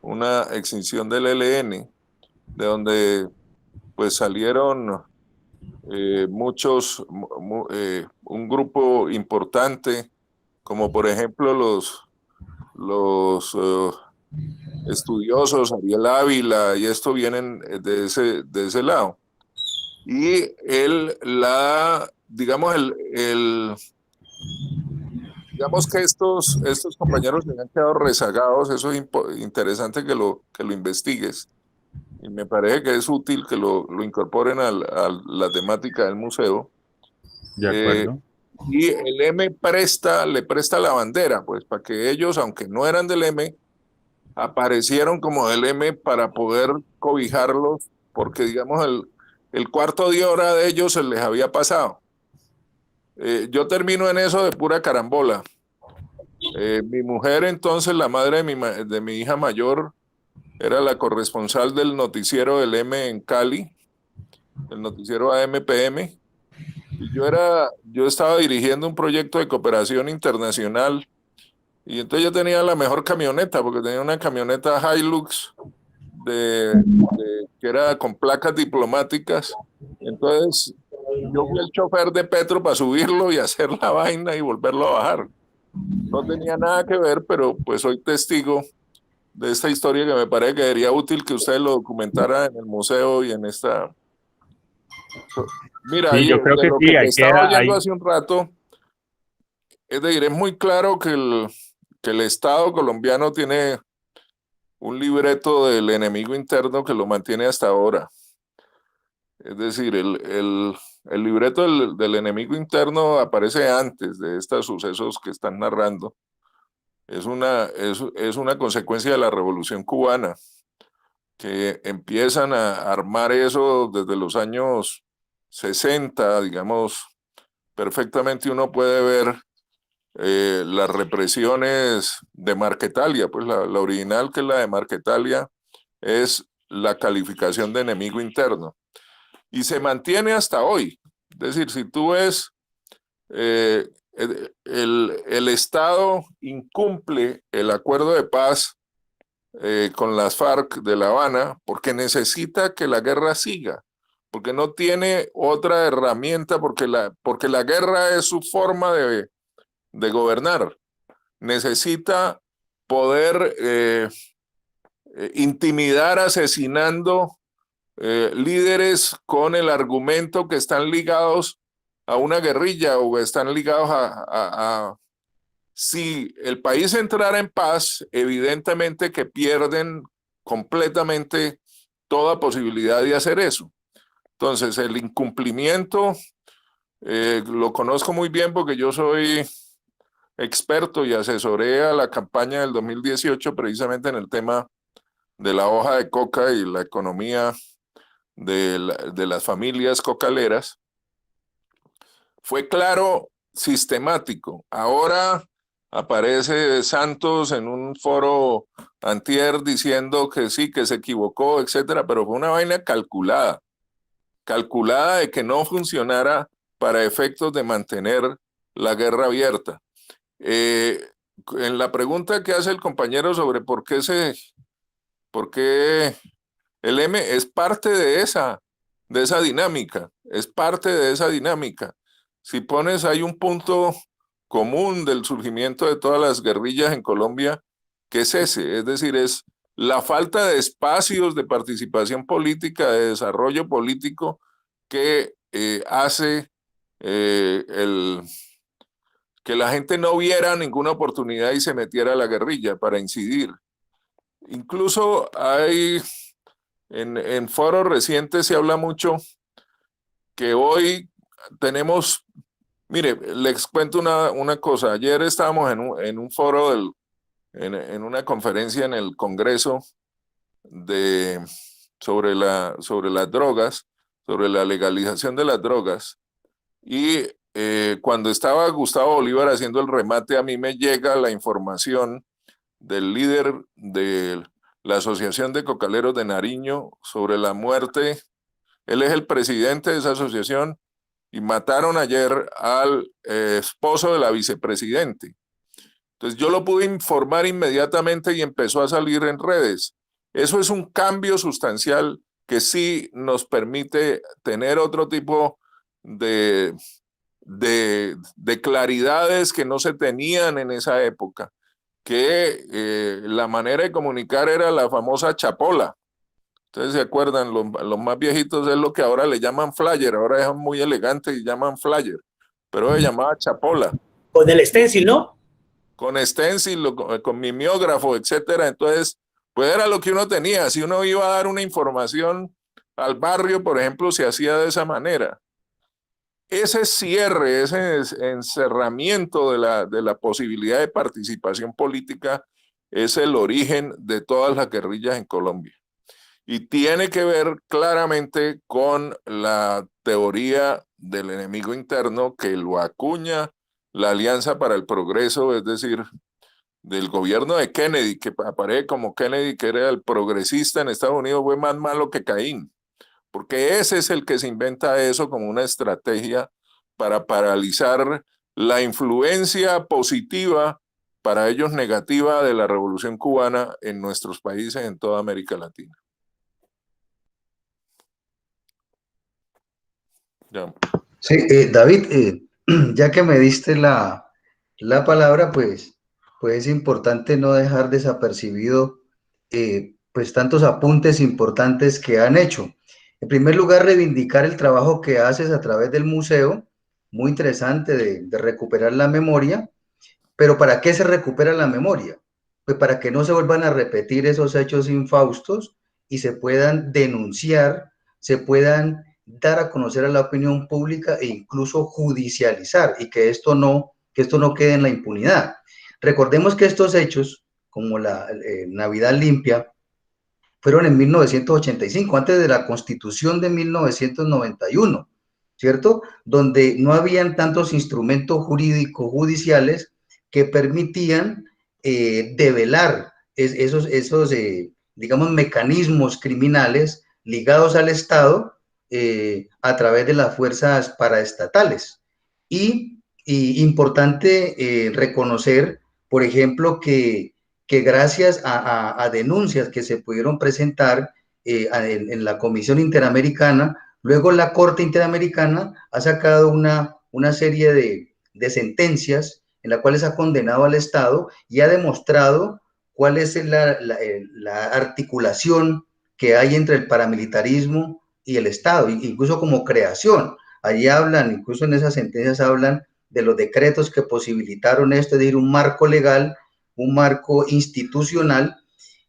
una extinción del ELN, de donde pues salieron un grupo importante, como por ejemplo los estudiosos, Ariel Ávila, y esto vienen de ese lado. Y digamos que estos compañeros se han quedado rezagados, eso es interesante que lo investigues. Y me parece que es útil que lo incorporen a la temática del museo. De acuerdo. Y el M le presta la bandera, pues para que ellos, aunque no eran del M, aparecieron como del M para poder cobijarlos, porque digamos el cuarto de hora de ellos se les había pasado. Yo termino en eso de pura carambola. Mi mujer entonces, la madre de mi hija mayor, era la corresponsal del noticiero del M en Cali, el noticiero AMPM, y yo estaba dirigiendo un proyecto de cooperación internacional, y entonces yo tenía la mejor camioneta, porque tenía una camioneta Hilux que era con placas diplomáticas. Entonces yo fui el chofer de Petro para subirlo y hacer la vaina y volverlo a bajar. No tenía nada que ver, pero pues soy testigo de esta historia que me parece que sería útil que usted lo documentara en el museo y en esta... Mira, Sí, yo creo de que lo sí, que te hay que estaba oyendo hace un rato, es decir, es muy claro que el Estado colombiano tiene un libreto del enemigo interno que lo mantiene hasta ahora. Es decir, el libreto del enemigo interno aparece antes de estos sucesos que están narrando. Es una consecuencia de la Revolución Cubana, que empiezan a armar eso desde los años 60, digamos, perfectamente uno puede ver las represiones de Marquetalia, pues la original, que es la de Marquetalia, es la calificación de enemigo interno. Y se mantiene hasta hoy. Es decir, si tú ves, el Estado incumple el acuerdo de paz con las FARC de La Habana porque necesita que la guerra siga, porque no tiene otra herramienta, porque la guerra es su forma de gobernar. Necesita poder intimidar asesinando líderes con el argumento que están ligados a una guerrilla o están ligados a si el país entrara en paz, evidentemente que pierden completamente toda posibilidad de hacer eso. Entonces, el incumplimiento lo conozco muy bien porque yo soy experto y asesoré a la campaña del 2018 precisamente en el tema de la hoja de coca y la economía de las familias cocaleras. Fue claro sistemático. Ahora aparece Santos en un foro antier diciendo que sí, que se equivocó, etcétera, pero fue una vaina calculada de que no funcionara para efectos de mantener la guerra abierta. En la pregunta que hace el compañero sobre por qué el M es parte de esa dinámica, es parte de esa dinámica. Si pones, hay un punto común del surgimiento de todas las guerrillas en Colombia, que es ese, es decir, es la falta de espacios de participación política, de desarrollo político que hace que la gente no viera ninguna oportunidad y se metiera a la guerrilla para incidir. Incluso hay, en foros recientes se habla mucho que hoy tenemos, mire, les cuento una cosa, ayer estábamos en un foro, en una conferencia en el Congreso sobre las drogas, sobre la legalización de las drogas, y cuando estaba Gustavo Bolívar haciendo el remate, a mí me llega la información del líder de la Asociación de Cocaleros de Nariño sobre la muerte. Él es el presidente de esa asociación y mataron ayer al esposo de la vicepresidente. Entonces yo lo pude informar inmediatamente y empezó a salir en redes. Eso es un cambio sustancial que sí nos permite tener otro tipo de claridades que no se tenían en esa época, que la manera de comunicar era la famosa chapola. Ustedes se acuerdan, los más viejitos es lo que ahora le llaman flyer, ahora es muy elegante y llaman flyer, pero se llamaba chapola. Con el stencil, ¿no? Con stencil, con mimeógrafo, etcétera. Entonces, pues era lo que uno tenía. Si uno iba a dar una información al barrio, por ejemplo, se hacía de esa manera. Ese cierre, ese encerramiento de la posibilidad de participación política es el origen de todas las guerrillas en Colombia. Y tiene que ver claramente con la teoría del enemigo interno que lo acuña la Alianza para el Progreso, es decir, del gobierno de Kennedy, que aparece como Kennedy, que era el progresista en Estados Unidos, fue más malo que Caín, porque ese es el que se inventa eso como una estrategia para paralizar la influencia positiva, para ellos negativa, de la Revolución Cubana en nuestros países, en toda América Latina. Ya. Sí, David, ya que me diste la palabra, pues es importante no dejar desapercibido pues tantos apuntes importantes que han hecho. En primer lugar, reivindicar el trabajo que haces a través del museo, muy interesante de recuperar la memoria, pero ¿para qué se recupera la memoria? Pues para que no se vuelvan a repetir esos hechos infaustos y se puedan denunciar, se puedan dar a conocer a la opinión pública e incluso judicializar, y que esto no quede en la impunidad. Recordemos que estos hechos, como la Navidad Limpia, fueron en 1985, antes de la Constitución de 1991, ¿cierto? Donde no habían tantos instrumentos jurídicos judiciales que permitían develar esos digamos, mecanismos criminales ligados al Estado a través de las fuerzas paraestatales. Y importante reconocer, por ejemplo, que gracias a denuncias que se pudieron presentar en la Comisión Interamericana, luego la Corte Interamericana ha sacado una serie de sentencias en las cuales ha condenado al Estado y ha demostrado cuál es la articulación que hay entre el paramilitarismo y el Estado, incluso como creación. Allí hablan, incluso en esas sentencias hablan de los decretos que posibilitaron esto, es decir, un marco legal, un marco institucional,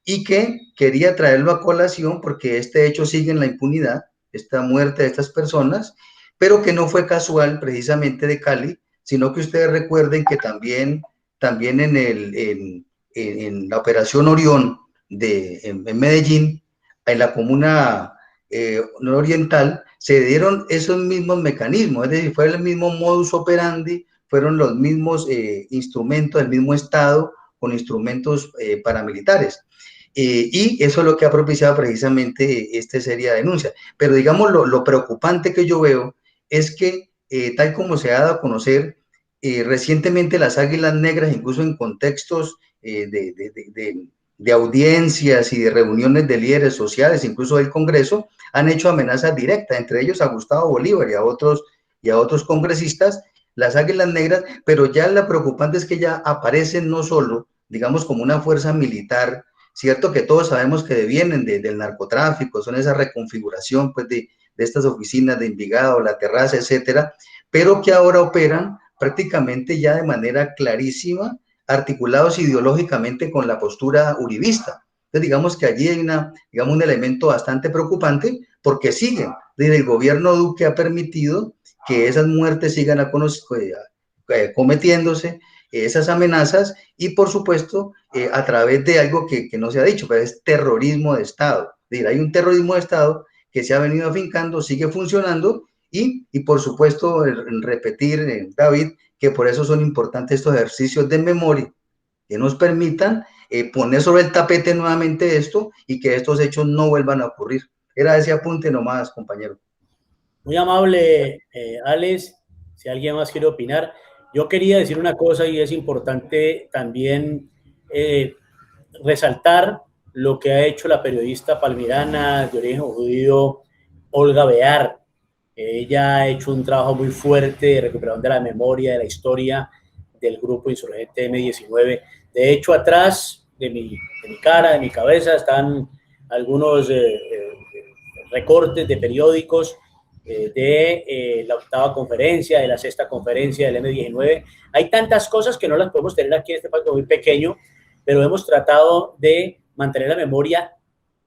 y que quería traerlo a colación porque este hecho sigue en la impunidad, esta muerte de estas personas, pero que no fue casual precisamente de Cali, sino que ustedes recuerden que también en la operación Orión en Medellín, en la comuna nororiental, se dieron esos mismos mecanismos, es decir, fue el mismo modus operandi, fueron los mismos instrumentos, el mismo Estado con instrumentos paramilitares. Y eso es lo que ha propiciado precisamente esta serie de denuncias. Pero digamos, lo preocupante que yo veo es que, tal como se ha dado a conocer, recientemente las Águilas Negras, incluso en contextos de audiencias y de reuniones de líderes sociales, incluso del Congreso, han hecho amenazas directas, entre ellos a Gustavo Bolívar y a otros congresistas, las Águilas Negras, pero ya la preocupante es que ya aparecen no solo, digamos, como una fuerza militar, cierto que todos sabemos que vienen del narcotráfico, son esa reconfiguración pues de estas oficinas de Envigado, La Terraza, etcétera, pero que ahora operan prácticamente ya de manera clarísima, articulados ideológicamente con la postura uribista. Entonces, digamos que allí hay un elemento bastante preocupante porque siguen. Desde el gobierno Duque ha permitido que esas muertes sigan cometiéndose, esas amenazas, y por supuesto a través de algo que no se ha dicho, pero es terrorismo de Estado. Es decir, hay un terrorismo de Estado que se ha venido afincando, sigue funcionando, y por supuesto repetir, David, que por eso son importantes estos ejercicios de memoria, que nos permitan poner sobre el tapete nuevamente esto y que estos hechos no vuelvan a ocurrir. Era ese apunte nomás, compañero. Muy amable, Alex. Si alguien más quiere opinar, yo quería decir una cosa, y es importante también resaltar lo que ha hecho la periodista palmirana de origen judío Olga Bear. Ella ha hecho un trabajo muy fuerte de recuperación de la memoria, de la historia del grupo insurgente M-19. De hecho, atrás de mi cara, de mi cabeza, están algunos recortes de periódicos de la 8ª conferencia, de la 6ª conferencia del M-19. Hay tantas cosas que no las podemos tener aquí en este país muy pequeño, pero hemos tratado de mantener la memoria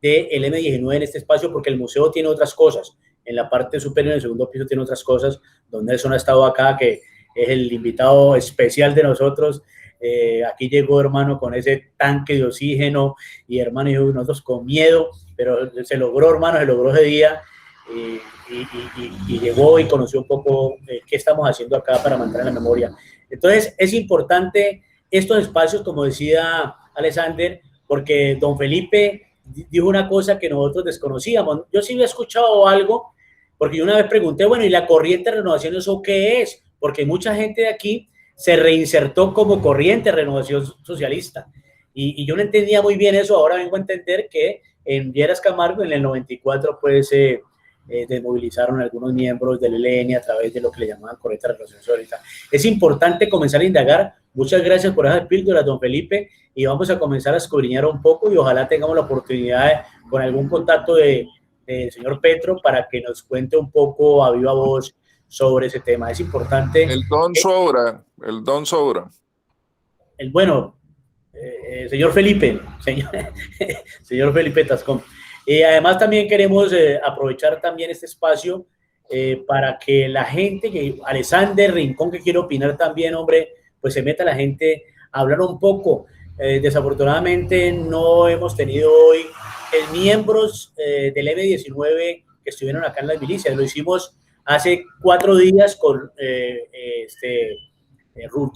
del M-19 en este espacio, porque el museo tiene otras cosas. En la parte superior, en el segundo piso, tiene otras cosas. Don Nelson ha estado acá, que es el invitado especial de nosotros. Aquí llegó, hermano, con ese tanque de oxígeno, y hermano, y nosotros con miedo, pero se logró, hermano, se logró ese día, y llegó y conoció un poco qué estamos haciendo acá para mantener la memoria. Entonces, es importante estos espacios, como decía Alexander, porque don Felipe dijo una cosa que nosotros desconocíamos. Yo sí había escuchado algo, porque yo una vez pregunté, bueno, ¿y la corriente de renovación eso qué es? Porque mucha gente de aquí se reinsertó como corriente de renovación socialista, y yo no entendía muy bien eso. Ahora vengo a entender que en Lleras Camargo, en el 94, pues desmovilizaron a algunos miembros del ELN a través de lo que le llamaban corriente de renovación socialista. Es importante comenzar a indagar. Muchas gracias por esas píldoras, don Felipe, y vamos a comenzar a escudriñar un poco, y ojalá tengamos la oportunidad con algún contacto del señor Petro para que nos cuente un poco a viva voz sobre ese tema. Es importante. El don sobra. Bueno, señor Felipe, señor Felipe Tascón. Además, también queremos aprovechar también este espacio para que la gente, que Alexander Rincón, que quiere opinar también, hombre, pues se meta la gente a hablar un poco. Desafortunadamente no hemos tenido hoy miembros del M-19 que estuvieron acá en las milicias. Lo hicimos hace 4 días con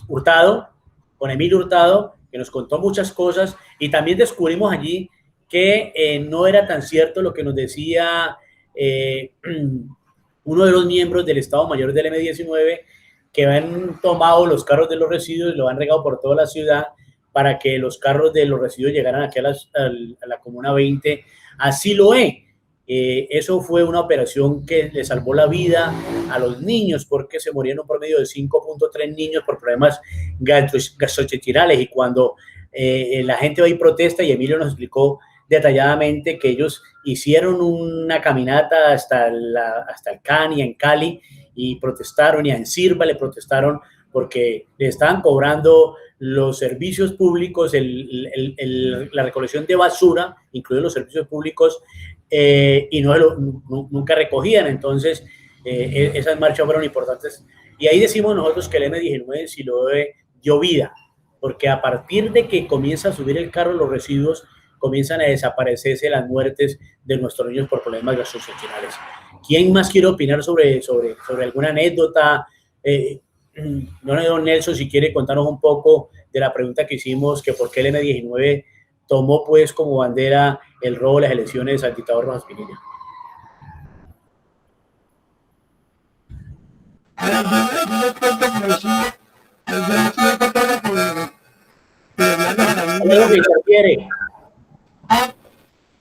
Hurtado, con Emilio Hurtado, que nos contó muchas cosas, y también descubrimos allí que no era tan cierto lo que nos decía uno de los miembros del Estado Mayor del M-19, que han tomado los carros de los residuos y lo han regado por toda la ciudad para que los carros de los residuos llegaran aquí a la Comuna 20. Así lo es. Eso fue una operación que le salvó la vida a los niños, porque se murieron un promedio de 5.3 niños por problemas gastrointestinales. Y cuando la gente va y protesta, y Emilio nos explicó detalladamente que ellos hicieron una caminata hasta el Cani, en Cali, y protestaron, y en Sirva le protestaron porque le estaban cobrando los servicios públicos, la recolección de basura, incluidos los servicios públicos, y nunca recogían. Entonces, esas marchas fueron importantes. Y ahí decimos nosotros que el M-19 sí lo dio vida, porque a partir de que comienza a subir el carro los residuos, comienzan a desaparecerse las muertes de nuestros niños por problemas gastrointestinales. ¿Quién más quiere opinar sobre alguna anécdota? don Nelson, si quiere contarnos un poco de la pregunta que hicimos, que por qué el M-19 tomó pues como bandera el robo de las elecciones al dictador Rojas Pinilla. Algo que interfiere.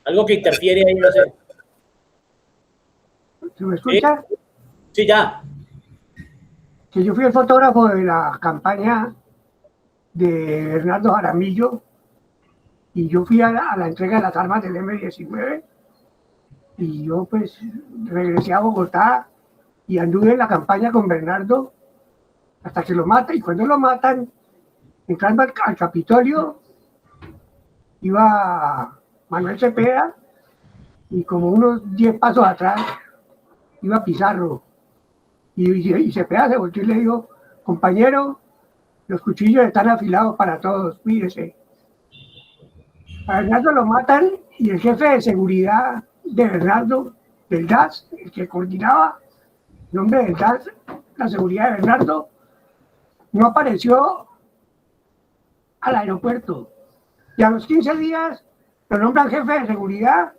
Algo que interfiere ahí, no sé. ¿Se me escucha? Sí, ya. Que yo fui el fotógrafo de la campaña de Bernardo Jaramillo y yo fui a la entrega de las armas del M-19 y yo pues regresé a Bogotá y anduve en la campaña con Bernardo hasta que lo matan, y cuando lo matan, entrando al Capitolio, iba Manuel Cepeda y como unos 10 pasos atrás iba Pizarro y Cepeda se volteó y le dijo: compañero, los cuchillos están afilados para todos, cuídese. A Bernardo lo matan y el jefe de seguridad de Bernardo, del DAS, el que coordinaba el nombre del DAS, la seguridad de Bernardo, no apareció al aeropuerto. Y a los 15 días lo nombran jefe de seguridad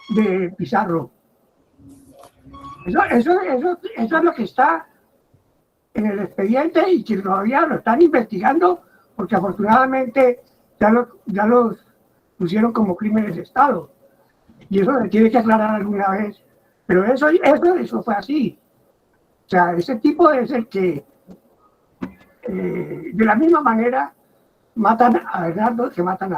de Pizarro. Eso es lo que está en el expediente y que todavía lo están investigando, porque afortunadamente ya los pusieron como crímenes de Estado. Y eso se tiene que aclarar alguna vez. Pero eso fue así. O sea, ese tipo es el que, de la misma manera, matan a Bernardo que matan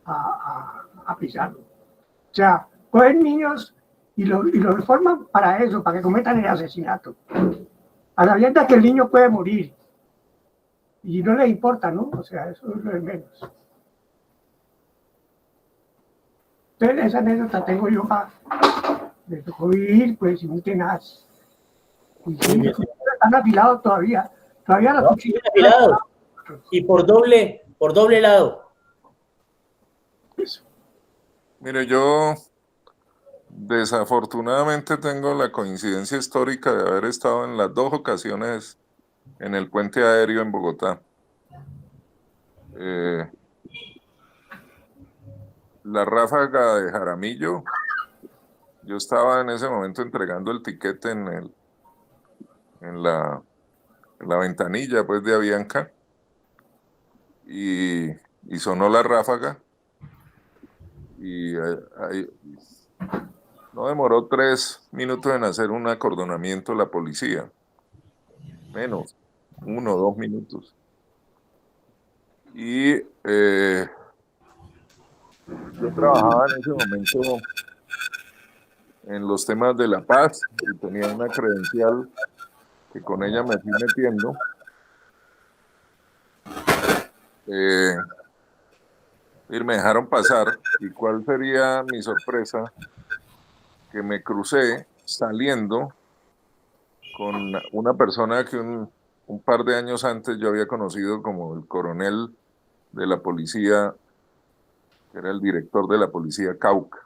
a Pizarro. O sea, cogen niños y los forman para eso, para que cometan el asesinato. A la vienda que el niño puede morir. Y no les importa, ¿no? O sea, eso es lo de menos. Entonces, esa anécdota tengo yo me tocó vivir, pues, muy tenaz. Y sí, los cuchillos están afilados todavía. Todavía los cuchillos están afilados. Y por doble lado. Eso. Mire, yo desafortunadamente tengo la coincidencia histórica de haber estado en las 2 ocasiones en el puente aéreo en Bogotá. La ráfaga de Jaramillo, yo estaba en ese momento entregando el tiquete en la ventanilla pues de Avianca y sonó la ráfaga y no demoró 3 minutos en hacer un acordonamiento la policía, menos 1 o 2 minutos. Y yo trabajaba en ese momento en los temas de la paz y tenía una credencial que con ella me fui metiendo. Y me dejaron pasar. ¿Y cuál sería mi sorpresa? Que me crucé saliendo con una persona que un par de años antes yo había conocido como el coronel de la policía, que era el director de la policía Cauca.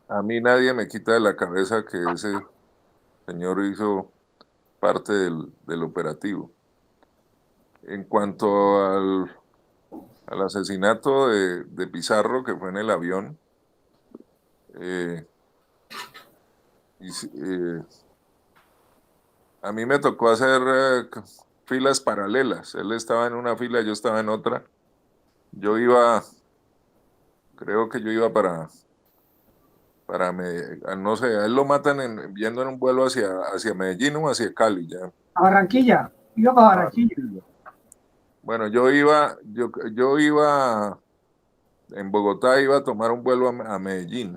A mí nadie me quita de la cabeza que ese señor hizo parte del operativo. En cuanto al asesinato de Pizarro, que fue en el avión, a mí me tocó hacer filas paralelas. Él estaba en una fila, yo estaba en otra. Creo que yo iba para no sé, a él lo matan viendo en un vuelo hacia Medellín o hacia Cali ya. A Barranquilla, iba para Barranquilla. Bueno, yo iba en Bogotá, iba a tomar un vuelo a Medellín.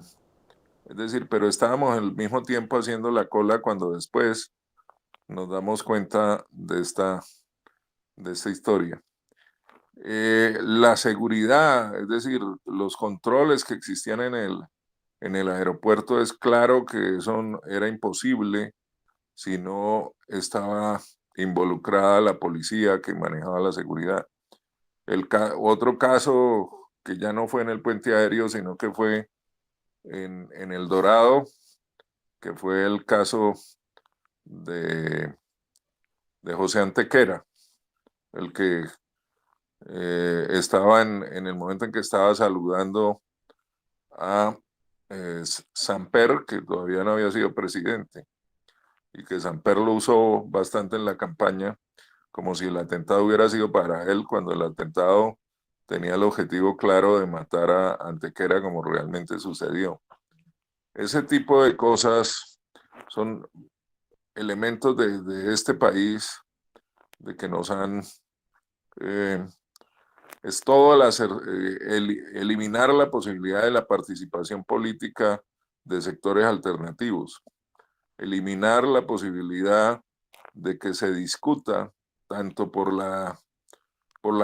Es decir, pero estábamos al mismo tiempo haciendo la cola cuando después nos damos cuenta de esta historia. La seguridad, es decir, los controles que existían en el aeropuerto, es claro que eso era imposible si no estaba involucrada la policía que manejaba la seguridad. Otro caso que ya no fue en el puente aéreo, sino que fue en El Dorado, que fue el caso de José Antequera, el que estaba en el momento en que estaba saludando a Samper, que todavía no había sido presidente, y que Samper lo usó bastante en la campaña, como si el atentado hubiera sido para él, cuando el atentado tenía el objetivo claro de matar a Antequera, como realmente sucedió. Ese tipo de cosas son elementos de este país, de que nos han... es todo eliminar la posibilidad de la participación política de sectores alternativos, eliminar la posibilidad de que se discuta tanto por la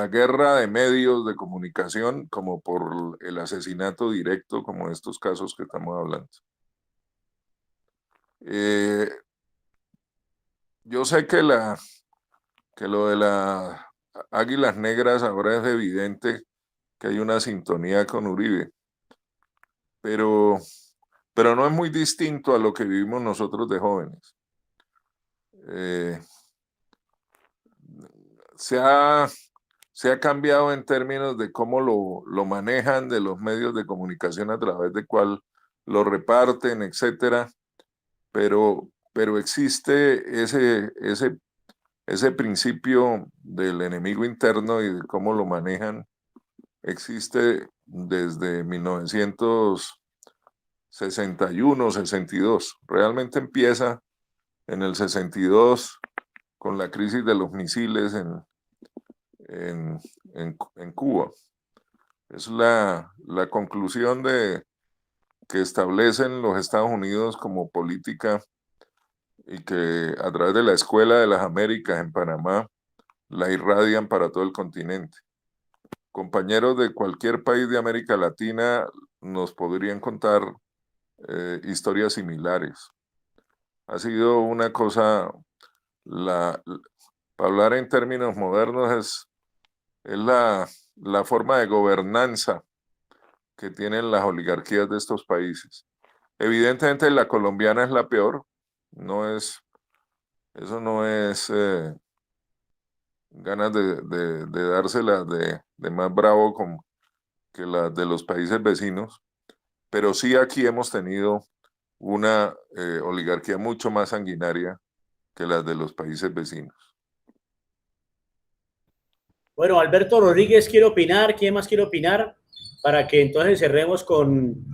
guerra de medios de comunicación como por el asesinato directo, como estos casos que estamos hablando. Yo sé que lo de las Águilas Negras ahora es evidente que hay una sintonía con Uribe, pero no es muy distinto a lo que vivimos nosotros de jóvenes. Se ha cambiado en términos de cómo lo manejan, de los medios de comunicación a través de cuál lo reparten, etcétera, pero existe ese principio del enemigo interno y de cómo lo manejan, existe desde 1961, 62. Realmente empieza en el 62 con la crisis de los misiles en Cuba. Es la conclusión que establecen los Estados Unidos como política y que a través de la Escuela de las Américas en Panamá la irradian para todo el continente. Compañeros de cualquier país de América Latina nos podrían contar historias similares. Ha sido una cosa, para hablar en términos modernos, es la forma de gobernanza que tienen las oligarquías de estos países. Evidentemente la colombiana es la peor, eso no es ganas de dárselas de más bravo que las de los países vecinos, pero sí aquí hemos tenido una oligarquía mucho más sanguinaria que las de los países vecinos. Bueno, Alberto Rodríguez quiere opinar. ¿Quién más quiere opinar? Para que entonces cerremos con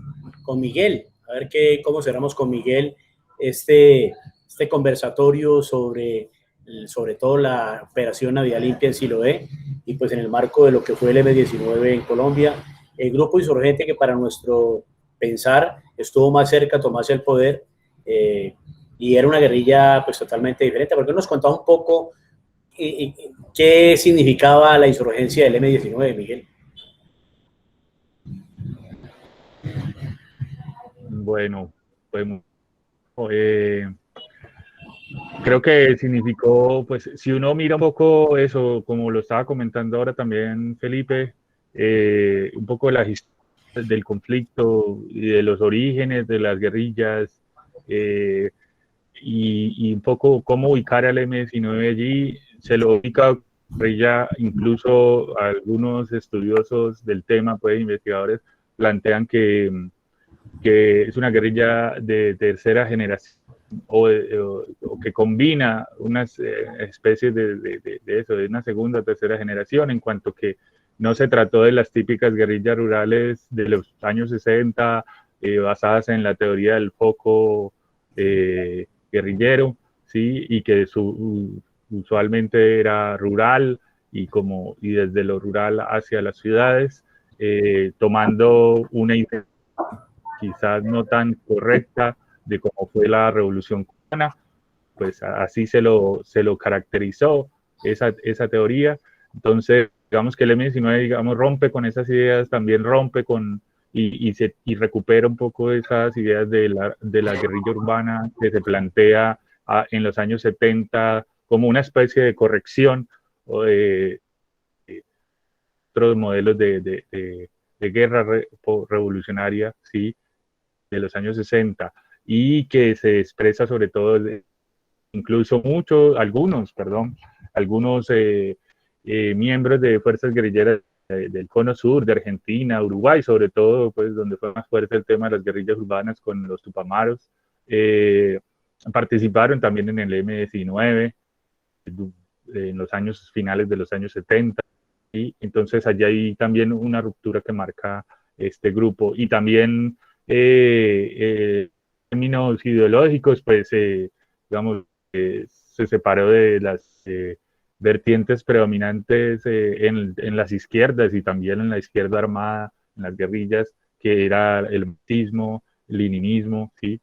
Miguel. A ver cómo cerramos con Miguel este conversatorio sobre todo la operación Navidad Limpia en Siloé y pues en el marco de lo que fue el M-19 en Colombia. El grupo insurgente que para nuestro pensar estuvo más cerca a tomarse el poder y era una guerrilla pues totalmente diferente. ¿Por qué nos contaba un poco qué significaba la insurgencia del M-19, Miguel? Bueno, pues creo que significó, pues si uno mira un poco eso, como lo estaba comentando ahora también Felipe, un poco la historia del conflicto y de los orígenes de las guerrillas y un poco cómo ubicar al M-19 allí, se lo ubica guerrilla, incluso algunos estudiosos del tema, pues investigadores, plantean que es una guerrilla de tercera generación o que combina unas especies de eso, de una segunda o tercera generación, en cuanto que no se trató de las típicas guerrillas rurales de los años 60, basadas en la teoría del foco guerrillero, ¿sí? Y que usualmente era rural y desde lo rural hacia las ciudades, tomando una quizás no tan correcta de cómo fue la Revolución Cubana, pues así se lo caracterizó esa teoría. Entonces, digamos que el M-19, digamos, rompe con esas ideas, también rompe con y recupera un poco esas ideas de la guerrilla urbana que se plantea en los años 70 como una especie de corrección o de otros modelos de guerra revolucionaria, ¿sí? De los años 60 y que se expresa sobre todo en incluso algunos miembros de fuerzas guerrilleras del Cono Sur, de Argentina, Uruguay, sobre todo, pues donde fue más fuerte el tema de las guerrillas urbanas con los Tupamaros, participaron también en el M-19 en los años finales de los años 70, y entonces allí hay también una ruptura que marca este grupo, y también términos ideológicos, pues digamos, se separó de las vertientes predominantes en las izquierdas y también en la izquierda armada, en las guerrillas, que era el marxismo, el leninismo, ¿sí?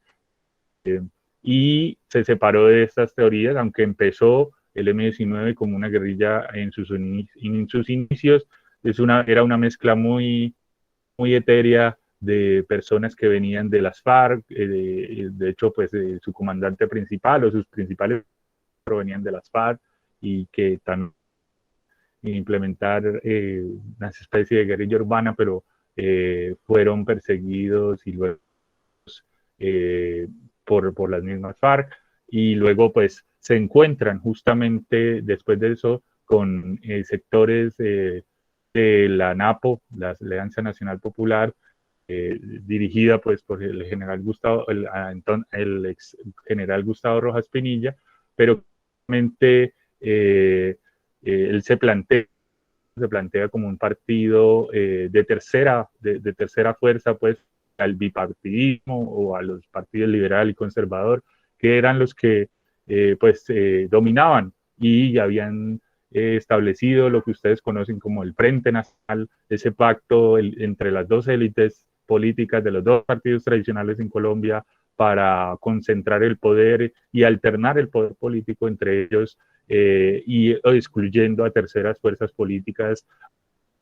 Y se separó de estas teorías, aunque empezó el M-19 como una guerrilla en sus inicios, era una mezcla muy etérea de personas que venían de las FARC, de hecho, pues su comandante principal o sus principales provenían de las FARC, y que también implementar una especie de guerrilla urbana, pero fueron perseguidos y luego por las mismas FARC, y luego pues se encuentran justamente después de eso con sectores de la NAPO, la Alianza Nacional Popular, dirigida pues por el ex general Gustavo Rojas Pinilla, pero realmente él se plantea como un partido de tercera fuerza, pues al bipartidismo o a los partidos liberal y conservador, que eran los que dominaban y habían establecido lo que ustedes conocen como el Frente Nacional, ese pacto entre las dos élites políticas de los dos partidos tradicionales en Colombia para concentrar el poder y alternar el poder político entre ellos, y excluyendo a terceras fuerzas políticas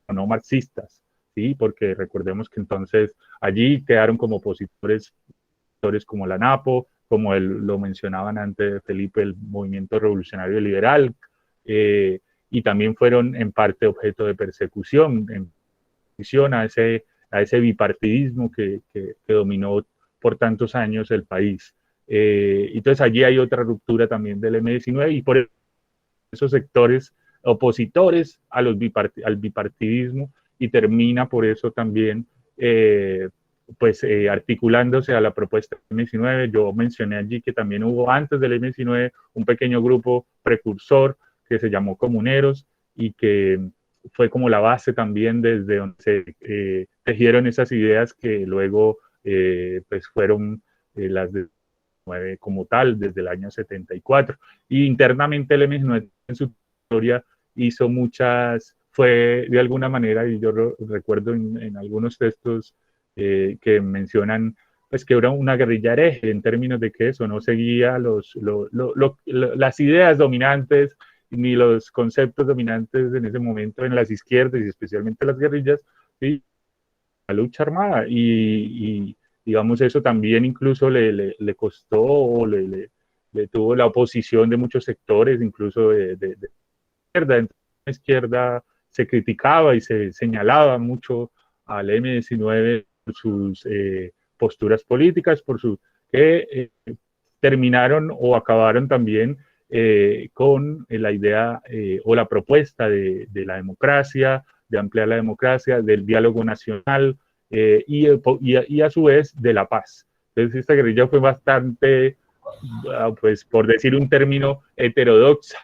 no marxistas, ¿sí? Porque recordemos que entonces allí quedaron como opositores como la NAPO, como lo mencionaban antes Felipe, el Movimiento Revolucionario Liberal, y también fueron en parte objeto de persecución, en oposición a ese bipartidismo que dominó por tantos años el país. Entonces allí hay otra ruptura también del M-19, y por esos sectores opositores al bipartidismo, y termina por eso también articulándose a la propuesta del M-19. Yo mencioné allí que también hubo antes del M-19 un pequeño grupo precursor que se llamó Comuneros, y que fue como la base también desde donde se tejieron esas ideas que luego pues fueron las de como tal desde el año 74. Y internamente el M-19 en su historia hizo fue de alguna manera, y yo recuerdo en algunos textos que mencionan pues que era una guerrilla hereje, en términos de que eso no seguía las ideas dominantes ni los conceptos dominantes en ese momento en las izquierdas y especialmente las guerrillas, ¿sí? La lucha armada, y digamos eso también incluso le costó, o le tuvo la oposición de muchos sectores, incluso de izquierda. Entonces, la izquierda se criticaba y se señalaba mucho al M-19 por sus posturas políticas, que terminaron o acabaron también con la idea o la propuesta de la democracia, de ampliar la democracia, del diálogo nacional, y a su vez de la paz. Entonces esta guerrilla fue bastante, pues por decir un término, heterodoxa,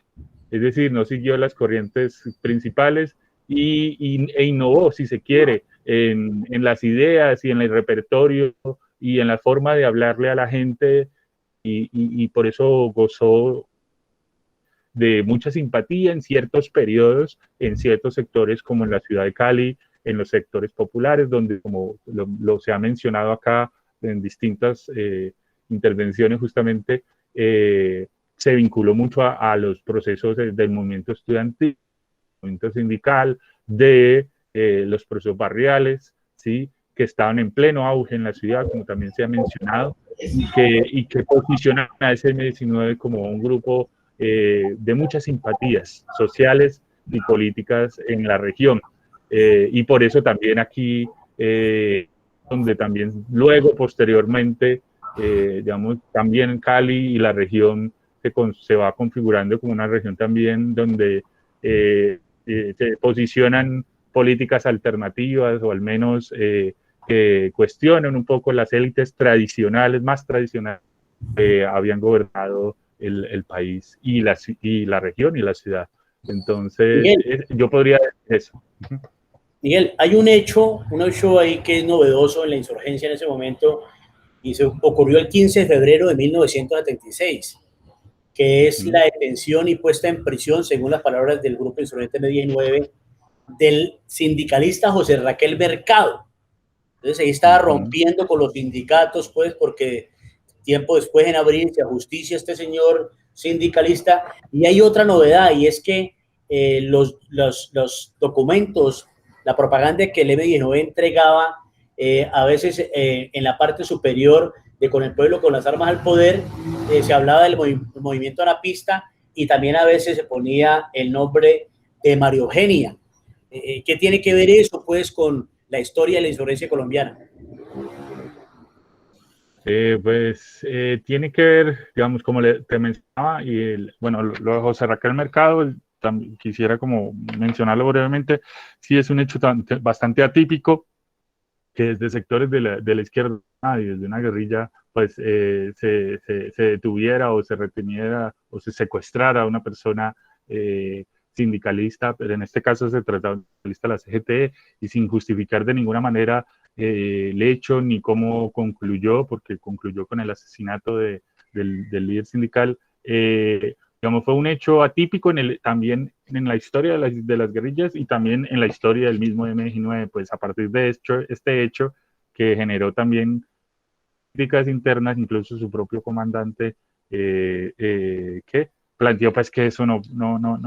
es decir, no siguió las corrientes principales e innovó, si se quiere, en las ideas y en el repertorio y en la forma de hablarle a la gente, y por eso gozó de mucha simpatía en ciertos periodos, en ciertos sectores como en la ciudad de Cali, en los sectores populares, donde como se ha mencionado acá en distintas intervenciones justamente, se vinculó mucho a los procesos del movimiento estudiantil, del movimiento sindical, de los procesos barriales, ¿sí? Que estaban en pleno auge en la ciudad, como también se ha mencionado, y que posicionan a ese M-19 como un grupo de muchas simpatías sociales y políticas en la región. Y por eso también aquí, donde también luego, posteriormente, digamos, también Cali y la región se va configurando como una región también donde se posicionan políticas alternativas o al menos que cuestionan un poco las élites tradicionales, más tradicionales, que habían gobernado el país y la región y la ciudad. Entonces, Miguel, yo podría decir eso. Miguel, hay un hecho ahí que es novedoso en la insurgencia en ese momento y se ocurrió el 15 de febrero de 1976, que es la detención y puesta en prisión, según las palabras del grupo insurgente M19, del sindicalista José Raquel Mercado. Entonces ahí estaba rompiendo con los sindicatos, pues, porque tiempo después en abril se ajusticia este señor sindicalista. Y hay otra novedad, y es que los documentos, la propaganda que el M19 entregaba, a veces en la parte superior de Con el Pueblo, con las armas al poder, se hablaba del movimiento anarquista y también a veces se ponía el nombre de María Eugenia. ¿Qué tiene que ver eso, pues, con la historia de la insurgencia colombiana? Tiene que ver, digamos, como te mencionaba, y bueno, lo de José Raquel Mercado, quisiera como mencionarlo brevemente, sí es un hecho bastante atípico, que desde sectores de la izquierda y desde una guerrilla, pues se detuviera o se reteniera o se secuestrara a una persona sindicalista, pero en este caso se trataba de un sindicalista de la CGT, y sin justificar de ninguna manera el hecho ni cómo concluyó, porque concluyó con el asesinato del líder sindical. Digamos, fue un hecho atípico también en la historia de las guerrillas y también en la historia del mismo M19, pues a partir de este hecho que generó también críticas internas, incluso su propio comandante, que planteó pues que eso no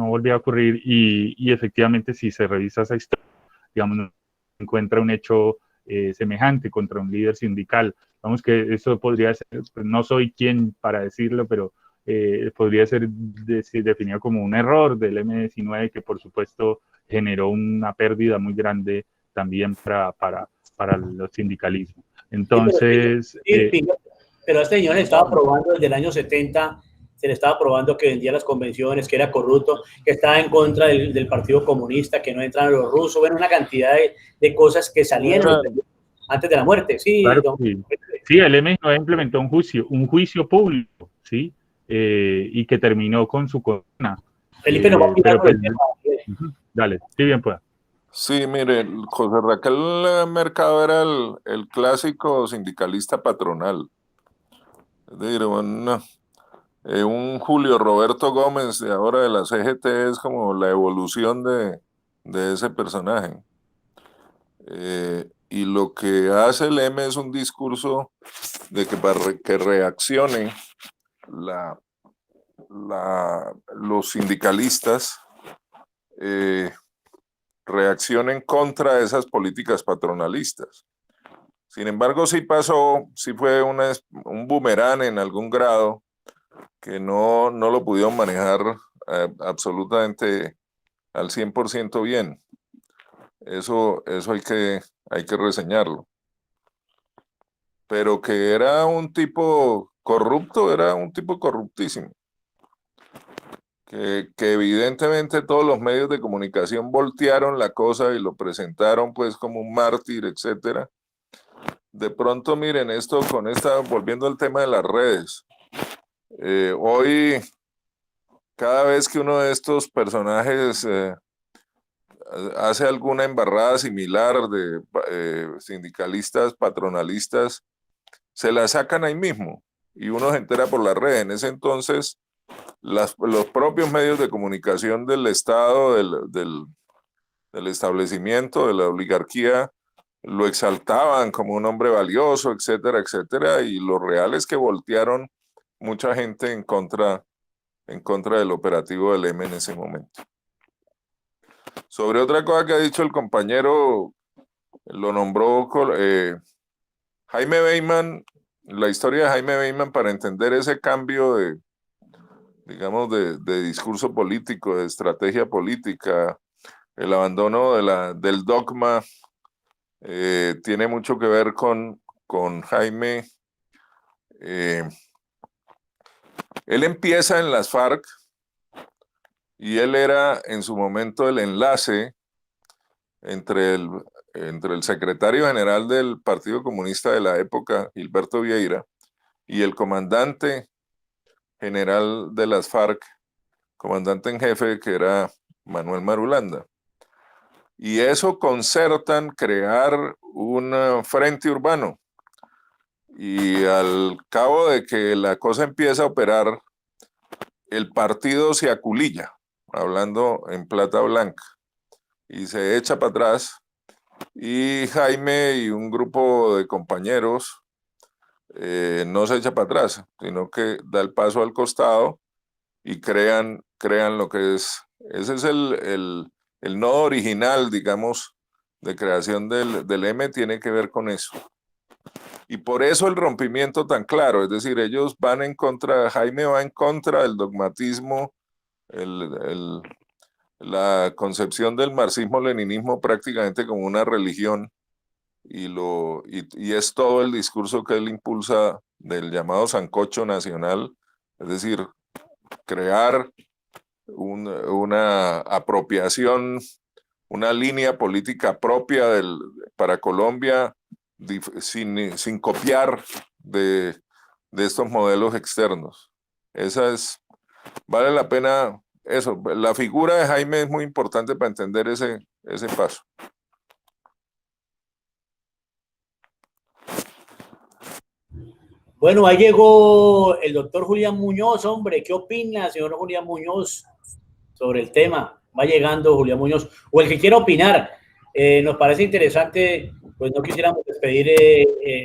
volvía a ocurrir, y efectivamente si se revisa esa historia, digamos, no se encuentra un hecho semejante contra un líder sindical. Vamos, que eso podría ser, pues no soy quien para decirlo, pero podría ser definido como un error del M19, que por supuesto generó una pérdida muy grande también para los sindicalismos. Entonces... Pero este señor le estaba probando desde el año 70, se le estaba probando que vendía las convenciones, que era corrupto, que estaba en contra del Partido Comunista, que no entraban los rusos, bueno, una cantidad de cosas que salieron antes de la muerte, sí. Claro, sí, el M19 implementó un juicio público, ¿sí? Y que terminó con su condena. Felipe nos va a explicar pues, el tema. Dale, sí, bien pueda. Sí, mire, José Raquel Mercado era el clásico sindicalista patronal. Es decir, un Julio Roberto Gómez de ahora de la CGT es como la evolución de ese personaje. Y lo que hace el M es un discurso de que para que reaccione los sindicalistas, reaccionen contra esas políticas patronalistas. Sin embargo, sí fue un boomerang en algún grado, que no lo pudieron manejar absolutamente al 100% bien. Eso hay que reseñarlo. Pero que era un tipo corrupto, era un tipo corruptísimo. Que evidentemente todos los medios de comunicación voltearon la cosa y lo presentaron pues como un mártir, etcétera. De pronto, miren, volviendo al tema de las redes, hoy, cada vez que uno de estos personajes hace alguna embarrada similar de sindicalistas, patronalistas, se la sacan ahí mismo y uno se entera por la red. En ese entonces, los propios medios de comunicación del Estado, del establecimiento, de la oligarquía, lo exaltaban como un hombre valioso, etcétera, etcétera, y lo real es que voltearon mucha gente en contra del operativo del M en ese momento. Sobre otra cosa que ha dicho el compañero, lo nombró Jaime Bateman, la historia de Jaime Bateman, para entender ese cambio digamos, de discurso político, de estrategia política, el abandono del dogma, tiene mucho que ver con Jaime Él empieza en las FARC y él era en su momento el enlace entre el secretario general del Partido Comunista de la época, Gilberto Vieira, y el comandante general de las FARC, comandante en jefe, que era Manuel Marulanda. Y eso concertan crear un frente urbano. Y al cabo de que la cosa empieza a operar, el partido se aculilla, hablando en plata blanca, y se echa para atrás. Y Jaime y un grupo de compañeros no se echa para atrás, sino que da el paso al costado y crean lo que es. Ese es el nodo original, digamos, de creación del M, tiene que ver con eso. Y por eso el rompimiento tan claro, es decir, ellos van en contra, Jaime va en contra del dogmatismo, la concepción del marxismo-leninismo prácticamente como una religión, y es todo el discurso que él impulsa del llamado sancocho nacional, es decir, crear una apropiación, una línea política propia para Colombia, sin copiar de estos modelos externos. Vale la pena eso. La figura de Jaime es muy importante para entender ese paso. Bueno, ahí llegó el doctor Julián Muñoz, hombre. ¿Qué opina, señor Julián Muñoz, sobre el tema? Va llegando Julián Muñoz, o el que quiera opinar. Nos parece interesante, pues no quisiéramos despedir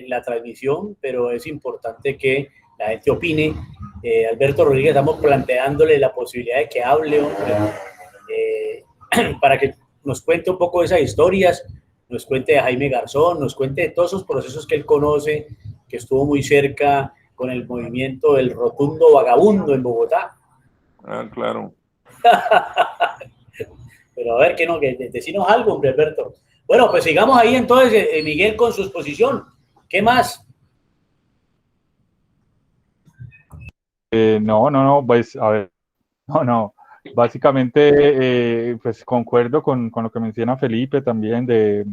la transmisión, pero es importante que la gente opine. Alberto Rodríguez, estamos planteándole la posibilidad de que hable, hombre, para que nos cuente un poco de esas historias, nos cuente de Jaime Garzón, nos cuente de todos esos procesos que él conoce, que estuvo muy cerca con el movimiento del rotundo vagabundo en Bogotá. Ah, claro. Pero a ver, que decinos algo, hombre, Alberto. Bueno, pues sigamos ahí entonces, Miguel, con su exposición. ¿Qué más? No, pues a ver, no. Básicamente, pues concuerdo con lo que menciona Felipe también de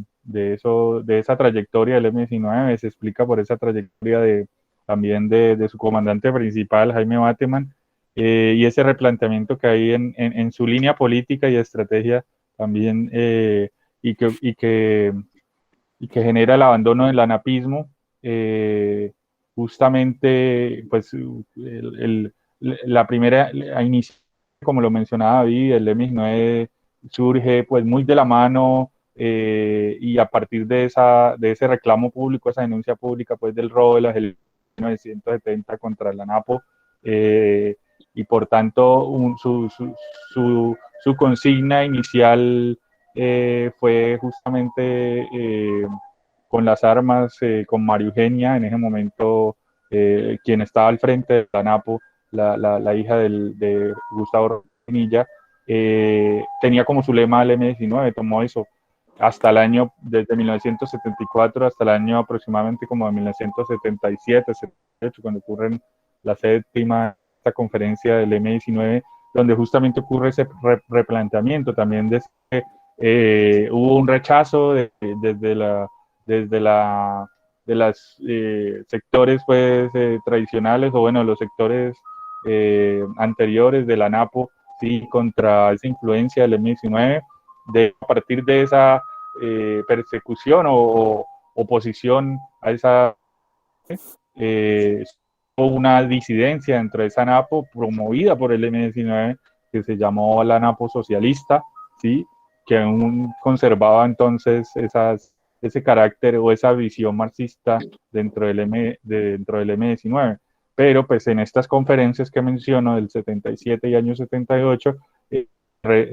esa trayectoria del M-19, se explica por esa trayectoria también de su comandante principal, Jaime Bateman, y ese replanteamiento que hay en su línea política y estrategia también, y que genera el abandono del anapismo, justamente, pues, la primera inicia, como lo mencionaba David, el M-19 surge pues muy de la mano, y a partir de ese reclamo público, esa denuncia pública pues del robo de las elecciones de 1970 contra la ANAPO, y por tanto su consigna inicial fue justamente con las armas, con María Eugenia, en ese momento quien estaba al frente de la ANAPO, la hija de Gustavo Pinilla, tenía como su lema el M-19, tomó eso hasta el año, desde 1974 hasta el año aproximadamente como de 1977, 78, cuando ocurre la séptima esta conferencia del M-19, donde justamente ocurre ese replanteamiento también hubo un rechazo desde los sectores pues tradicionales, o bueno, los sectores anteriores de la ANAPO, sí, contra esa influencia del M-19, a partir de esa persecución o oposición a esa, hubo una disidencia dentro de esa ANAPO promovida por el M-19, que se llamó la ANAPO socialista, ¿sí?, que aún conservaba entonces ese carácter o esa visión marxista dentro del M-19. Pero pues en estas conferencias que menciono del 77 y año 78,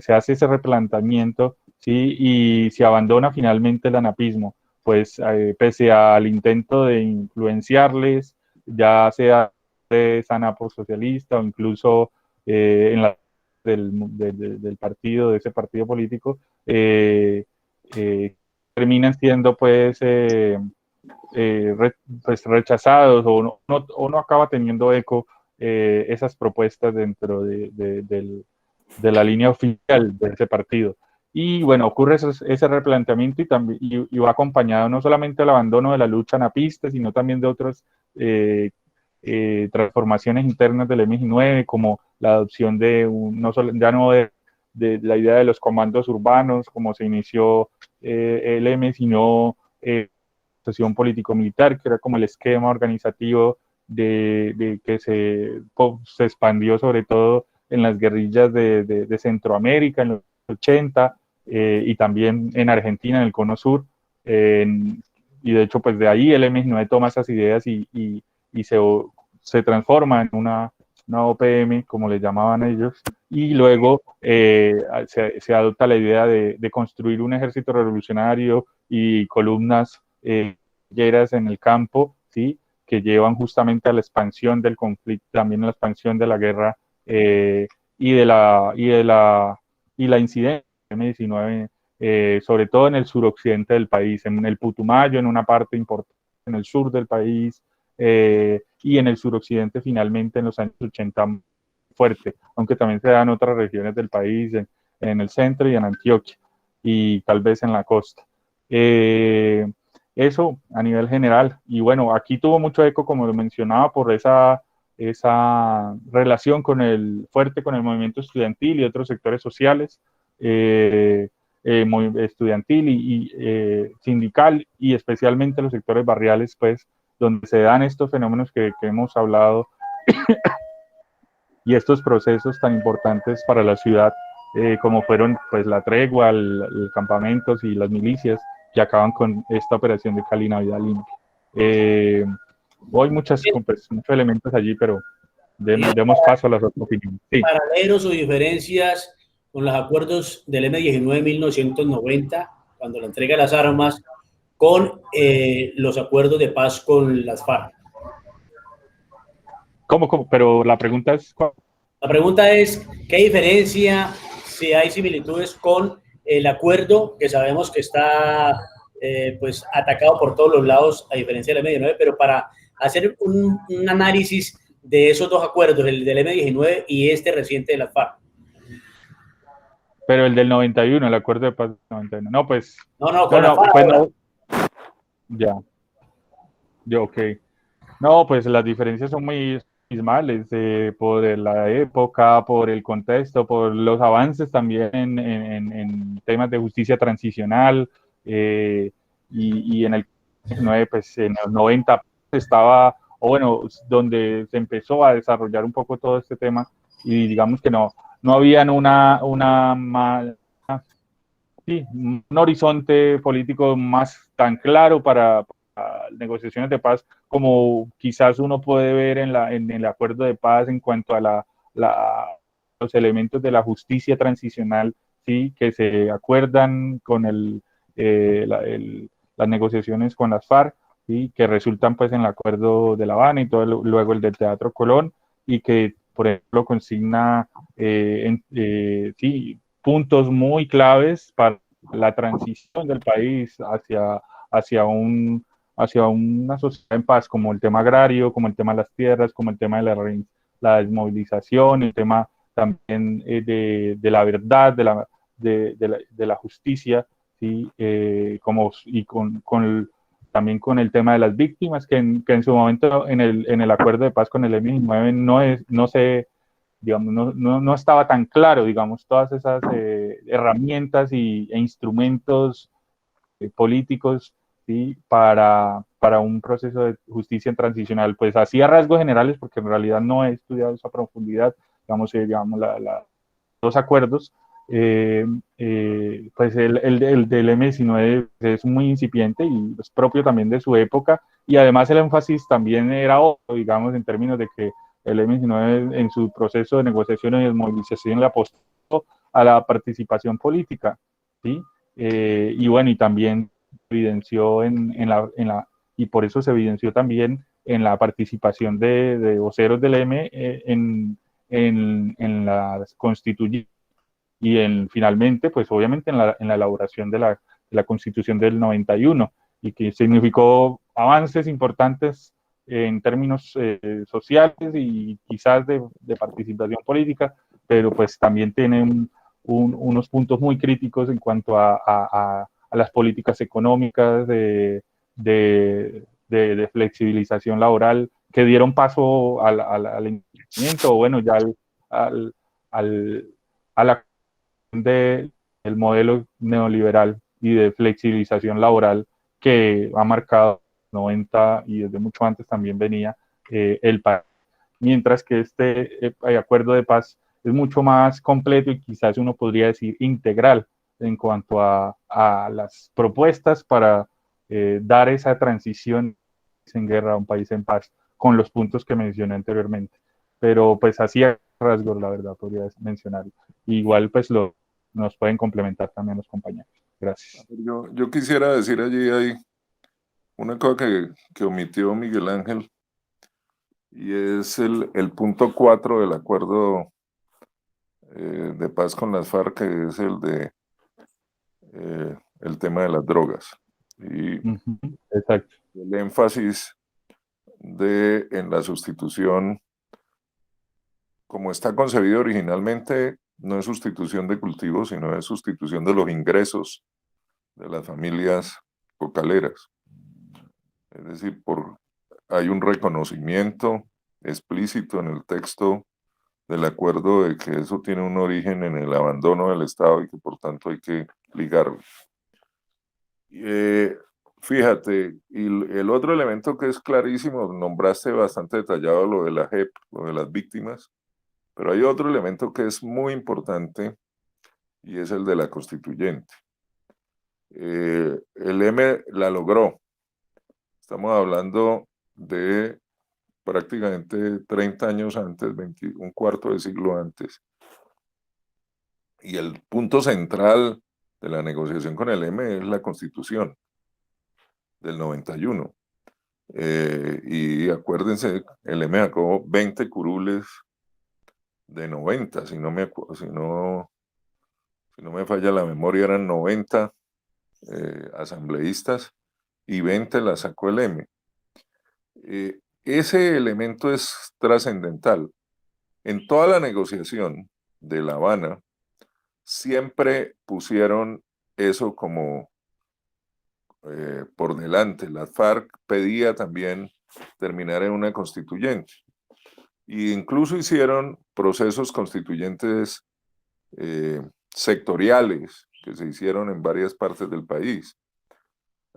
se hace ese replanteamiento, ¿sí?, y se abandona finalmente el anapismo, pues pese al intento de influenciarles, ya sea de anapo socialista o incluso en la del partido, de ese partido político, terminan siendo pues rechazados, o no acaba teniendo eco esas propuestas dentro de la línea oficial de ese partido. Y bueno, ocurre ese replanteamiento y va acompañado no solamente del abandono de la lucha napista, sino también de otras transformaciones internas del M-19, como la adopción ya no de la idea de los comandos urbanos, como se inició el M, sino asociación político-militar, que era como el esquema organizativo de que se expandió sobre todo en las guerrillas de Centroamérica en los 80 y también en Argentina, en el Cono Sur. Y de hecho, pues de ahí el M-19 toma esas ideas y se transforma en una OPM, como le llamaban ellos, y luego se adopta la idea de construir un ejército revolucionario y columnas guerreras en el campo, ¿sí?, que llevan justamente a la expansión del conflicto, también a la expansión de la guerra y la incidencia del M-19, sobre todo en el suroccidente del país, en el Putumayo, en una parte importante, en el sur del país, y en el suroccidente finalmente en los años 80 fuerte, aunque también se da en otras regiones del país, en el centro y en Antioquia, y tal vez en la costa. Eso a nivel general. Y bueno, aquí tuvo mucho eco, como lo mencionaba, por esa relación fuerte con el movimiento estudiantil y otros sectores sociales, estudiantil y sindical, y especialmente los sectores barriales, pues, donde se dan estos fenómenos que hemos hablado y estos procesos tan importantes para la ciudad, como fueron pues la tregua, los campamentos y las milicias que acaban con esta operación de Cali Navidad Limpia. Hoy muchos elementos allí, pero demos paso a las otras opiniones. Sí. Paralelos o diferencias con los acuerdos del M-19 de 1990, cuando la entrega de las armas, con los acuerdos de paz con las FARC. ¿Cómo? Pero la pregunta es... La pregunta es, ¿qué diferencia, si hay similitudes con el acuerdo que sabemos que está pues atacado por todos los lados, a diferencia del M-19, pero para hacer un análisis de esos dos acuerdos, el del M-19 y este reciente de la FARC? Pero el del 91, el acuerdo de paz del 91. No, pues... No, con la FARC pues no. Ya. Ok. No, pues las diferencias son muy abismales, por la época, por el contexto, por los avances también en temas de justicia transicional, y en el 19, pues en los 90 estaba, o bueno, donde se empezó a desarrollar un poco todo este tema, y digamos que no había un horizonte político más tan claro para negociaciones de paz como quizás uno puede ver en el acuerdo de paz en cuanto a los elementos de la justicia transicional, ¿sí?, que se acuerdan con las negociaciones con las FARC, ¿sí?, que resultan pues en el acuerdo de La Habana y luego el del Teatro Colón, y que por ejemplo consigna puntos muy claves para la transición del país hacia una sociedad en paz, como el tema agrario, como el tema de las tierras, como el tema de la desmovilización, el tema también de la verdad, de la justicia, ¿sí? También con el tema de las víctimas, que en su momento en el acuerdo de paz con el M-19 no estaba tan claro, digamos, todas esas herramientas e instrumentos políticos, ¿sí?, para un proceso de justicia transicional. Pues así a rasgos generales, porque en realidad no he estudiado esa profundidad, digamos los acuerdos, pues el del M-19 es muy incipiente y es propio también de su época, y además el énfasis también era otro, digamos, en términos de que el M-19 en su proceso de negociación y desmovilización le apostó a la participación política, ¿sí? Y bueno, y también evidenció y por eso se evidenció también en la participación de voceros del M en la constituyente, y finalmente, pues obviamente en la elaboración de la Constitución del 91, y que significó avances importantes en términos sociales y quizás de participación política, pero pues también tiene unos puntos muy críticos en cuanto a las políticas económicas de flexibilización laboral que dieron paso al incremento, o bueno, ya al, al, a la del modelo neoliberal y de flexibilización laboral que ha marcado 90 y desde mucho antes también venía el país. Mientras que este acuerdo de paz es mucho más completo y quizás uno podría decir integral en cuanto a las propuestas para dar esa transición en guerra a un país en paz, con los puntos que mencioné anteriormente. Pero pues así a rasgos, la verdad, podría mencionar. Igual pues nos pueden complementar también los compañeros. Gracias. Yo quisiera decir allí hay una cosa que omitió Miguel Ángel, y es el punto 4 del acuerdo de paz con las FARC, que es el tema de las drogas. Y exacto. el énfasis en la sustitución, como está concebido originalmente, no es sustitución de cultivos, sino es sustitución de los ingresos de las familias cocaleras. Es decir, hay un reconocimiento explícito en el texto del acuerdo de que eso tiene un origen en el abandono del Estado y que por tanto hay que ligarlo. Fíjate, y el otro elemento que es clarísimo, nombraste bastante detallado lo de la JEP, lo de las víctimas, pero hay otro elemento que es muy importante y es el de la constituyente. El M la logró. Estamos hablando de prácticamente 30 años antes, un cuarto de siglo antes. Y el punto central de la negociación con el M es la Constitución del 91. Y acuérdense, el M sacó 20 curules de 90, si no me falla la memoria, eran 90 asambleístas y 20 la sacó el M. Ese elemento es trascendental. En toda la negociación de La Habana, siempre pusieron eso como por delante. La FARC pedía también terminar en una constituyente. E incluso hicieron procesos constituyentes sectoriales que se hicieron en varias partes del país.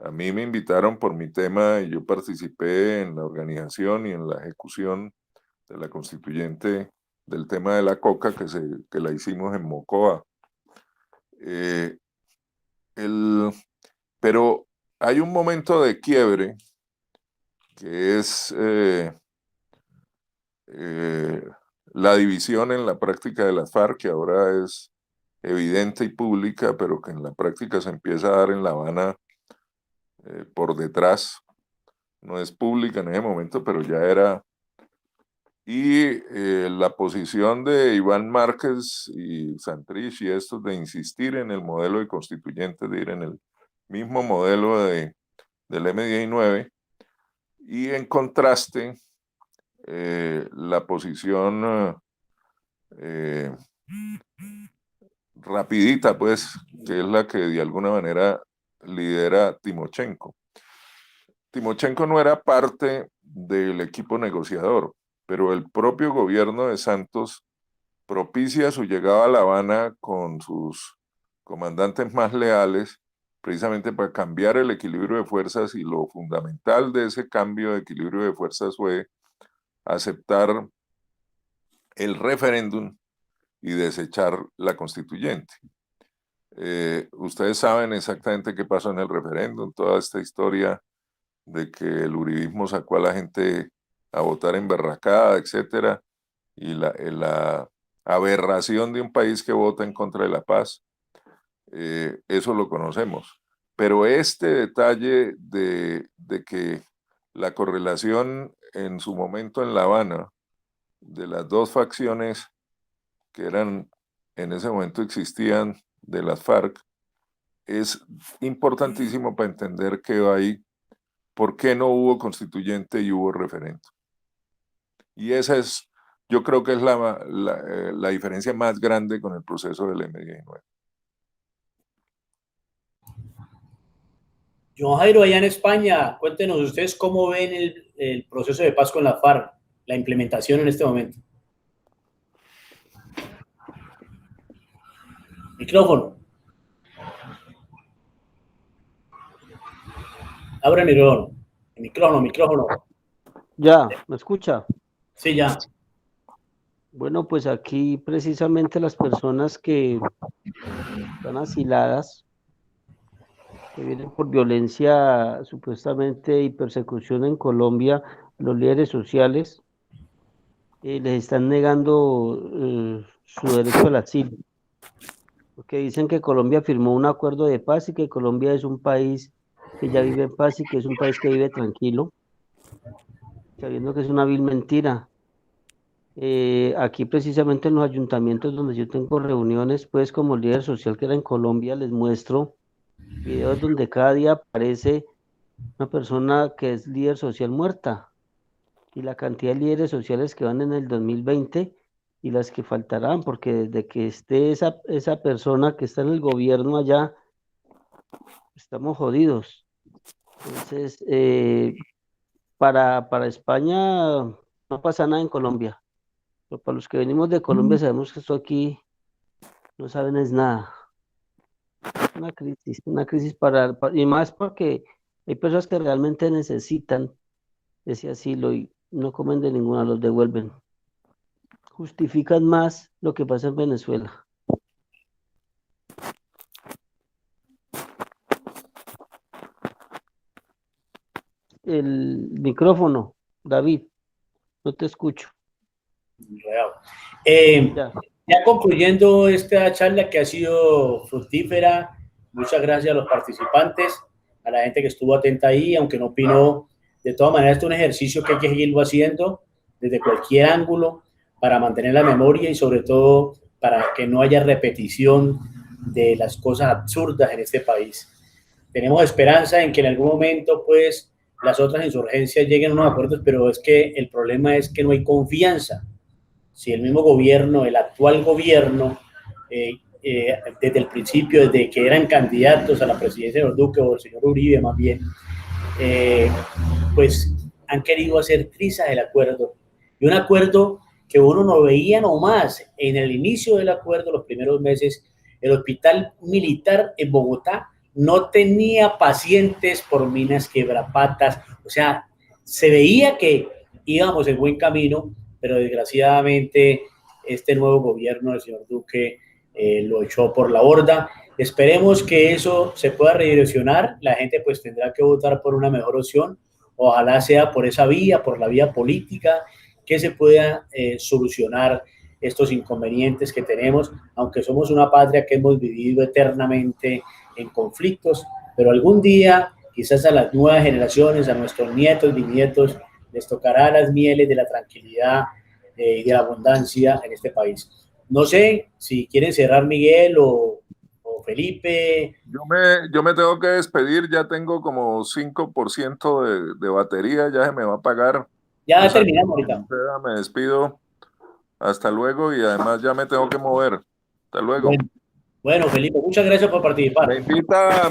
A mí me invitaron por mi tema y yo participé en la organización y en la ejecución de la constituyente del tema de la coca que la hicimos en Mocoa. Pero hay un momento de quiebre que es la división en la práctica de las FARC, que ahora es evidente y pública, pero que en la práctica se empieza a dar en La Habana por detrás. No es pública en ese momento, pero ya era. Y la posición de Iván Márquez y Santrich y estos de insistir en el modelo de constituyente, de ir en el mismo modelo del M19, y en contraste la posición rapidita, pues, que es la que de alguna manera lidera Timochenko. Timochenko no era parte del equipo negociador, pero el propio gobierno de Santos propicia su llegada a La Habana con sus comandantes más leales, precisamente para cambiar el equilibrio de fuerzas, y lo fundamental de ese cambio de equilibrio de fuerzas fue aceptar el referéndum y desechar la constituyente. Ustedes saben exactamente qué pasó en el referéndum, toda esta historia de que el uribismo sacó a la gente a votar en berracada, etcétera, y la aberración de un país que vota en contra de la paz, eso lo conocemos. Pero este detalle de que la correlación en su momento en La Habana de las dos facciones que eran en ese momento existían de las FARC es importantísimo para entender qué hay por qué no hubo constituyente y hubo referendo. Y esa es, yo creo que es la diferencia más grande con el proceso del M-19. John Jairo, allá en España, cuéntenos ustedes cómo ven el proceso de paz con la FARC, la implementación en este momento. Micrófono. Abre el micrófono. Micrófono. Ya, ¿me escucha? Sí, ya. Bueno, pues aquí precisamente las personas que están asiladas, que vienen por violencia supuestamente y persecución en Colombia, los líderes sociales les están negando su derecho al asilo, porque dicen que Colombia firmó un acuerdo de paz y que Colombia es un país que ya vive en paz y que es un país que vive tranquilo, sabiendo que es una vil mentira. Aquí precisamente en los ayuntamientos donde yo tengo reuniones, pues como líder social que era en Colombia, les muestro videos donde cada día aparece una persona que es líder social muerta, y la cantidad de líderes sociales que van en el 2020 y las que faltarán, porque desde que esté esa persona que está en el gobierno allá, estamos jodidos. Entonces, para España no pasa nada en Colombia, pero para los que venimos de Colombia sabemos que esto aquí no saben es nada. Una crisis y más porque hay personas que realmente necesitan ese asilo y no comen de ninguna, los devuelven. Justifican más lo que pasa en Venezuela. El micrófono, David, no te escucho. Ya concluyendo esta charla que ha sido fructífera, muchas gracias a los participantes, a la gente que estuvo atenta ahí, aunque no opinó. De todas maneras, este es un ejercicio que hay que seguirlo haciendo desde cualquier ángulo para mantener la memoria y sobre todo para que no haya repetición de las cosas absurdas en este país. Tenemos esperanza en que en algún momento pues las otras insurgencias lleguen a unos acuerdos, pero es que el problema es que no hay confianza. Si el mismo gobierno, el actual gobierno, desde el principio, desde que eran candidatos a la presidencia del Duque o el señor Uribe más bien, pues han querido hacer trizas el acuerdo. Y un acuerdo que uno no veía nomás en el inicio del acuerdo, los primeros meses, el hospital militar en Bogotá no tenía pacientes por minas quebrapatas, o sea, se veía que íbamos en buen camino, pero desgraciadamente este nuevo gobierno del señor Duque lo echó por la borda. Esperemos que eso se pueda redireccionar, la gente pues tendrá que votar por una mejor opción, ojalá sea por esa vía, por la vía política, que se pueda solucionar estos inconvenientes que tenemos, aunque somos una patria que hemos vivido eternamente en conflictos, pero algún día, quizás a las nuevas generaciones, a nuestros nietos, bisnietos, les tocará las mieles de la tranquilidad y de la abundancia en este país. No sé si quieren cerrar Miguel o Felipe. Yo me tengo que despedir, ya tengo como 5% de batería, ya se me va a apagar. Ya terminamos ahorita. Me despido. Hasta luego y además ya me tengo que mover. Hasta luego. Bueno, Felipe, muchas gracias por participar.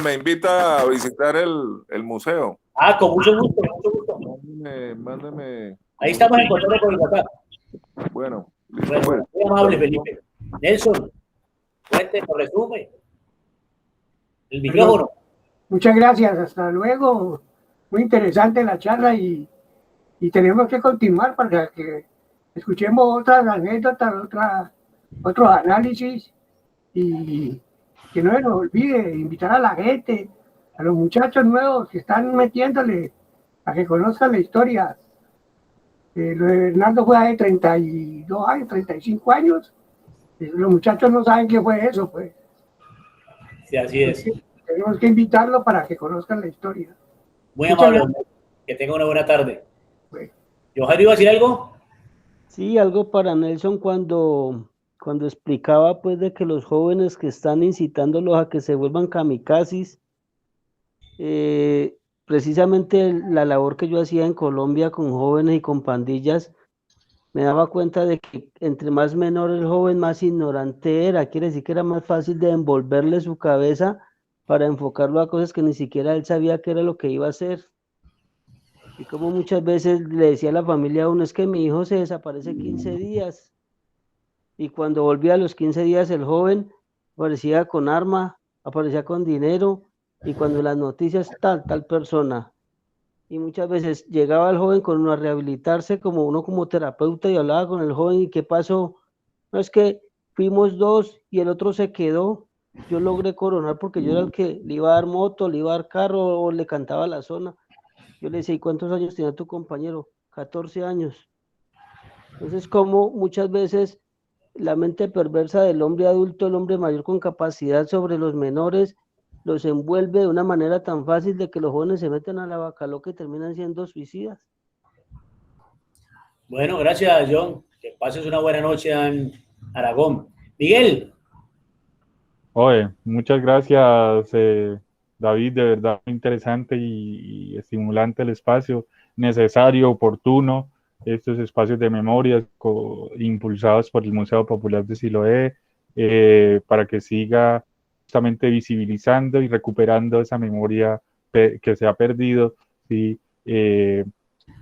Me invita a visitar el museo. Ah, con mucho gusto, mucho gusto. Mándeme. Ahí estamos en contacto con el WhatsApp. Bueno, listo, bueno, pues. Muy amable, Felipe. Nelson, cuéntenos, resume. El micrófono. Muchas gracias, hasta luego. Muy interesante la charla y tenemos que continuar para que escuchemos otras anécdotas, otros análisis y que no se nos olvide invitar a la gente, a los muchachos nuevos que están metiéndole a que conozcan la historia. Lo de Bernardo fue hace 32 años, 35 años. Los muchachos no saben qué fue eso, pues. Sí, así es. Tenemos que invitarlo para que conozcan la historia. Muy amable. Que tenga una buena tarde. Bueno. ¿Johan iba a decir algo? Sí, algo para Nelson cuando explicaba pues de que los jóvenes que están incitándolos a que se vuelvan kamikazes, precisamente la labor que yo hacía en Colombia con jóvenes y con pandillas, me daba cuenta de que entre más menor el joven, más ignorante era. Quiere decir que era más fácil de envolverle su cabeza para enfocarlo a cosas que ni siquiera él sabía que era lo que iba a hacer. Y como muchas veces le decía a la familia a uno, es que mi hijo se desaparece 15 días. Y cuando volvía a los 15 días el joven aparecía con arma, aparecía con dinero, y cuando las noticias tal persona. Y muchas veces llegaba el joven con uno a rehabilitarse como uno como terapeuta y hablaba con el joven, ¿y qué pasó? No, es que fuimos dos y el otro se quedó. Yo logré coronar porque yo era el que le iba a dar moto, le iba a dar carro o le cantaba la zona. Yo le decía, ¿y cuántos años tenía tu compañero? 14 años. Entonces, como muchas veces la mente perversa del hombre adulto, el hombre mayor con capacidad sobre los menores, los envuelve de una manera tan fácil de que los jóvenes se meten a la vaca loca y terminan siendo suicidas. Bueno, gracias, John. Que pases una buena noche en Aragón. Miguel. Oye, muchas gracias, David, de verdad muy interesante y estimulante el espacio, necesario, oportuno, estos espacios de memoria impulsados por el Museo Popular de Siloé, para que siga justamente visibilizando y recuperando esa memoria que se ha perdido, ¿sí?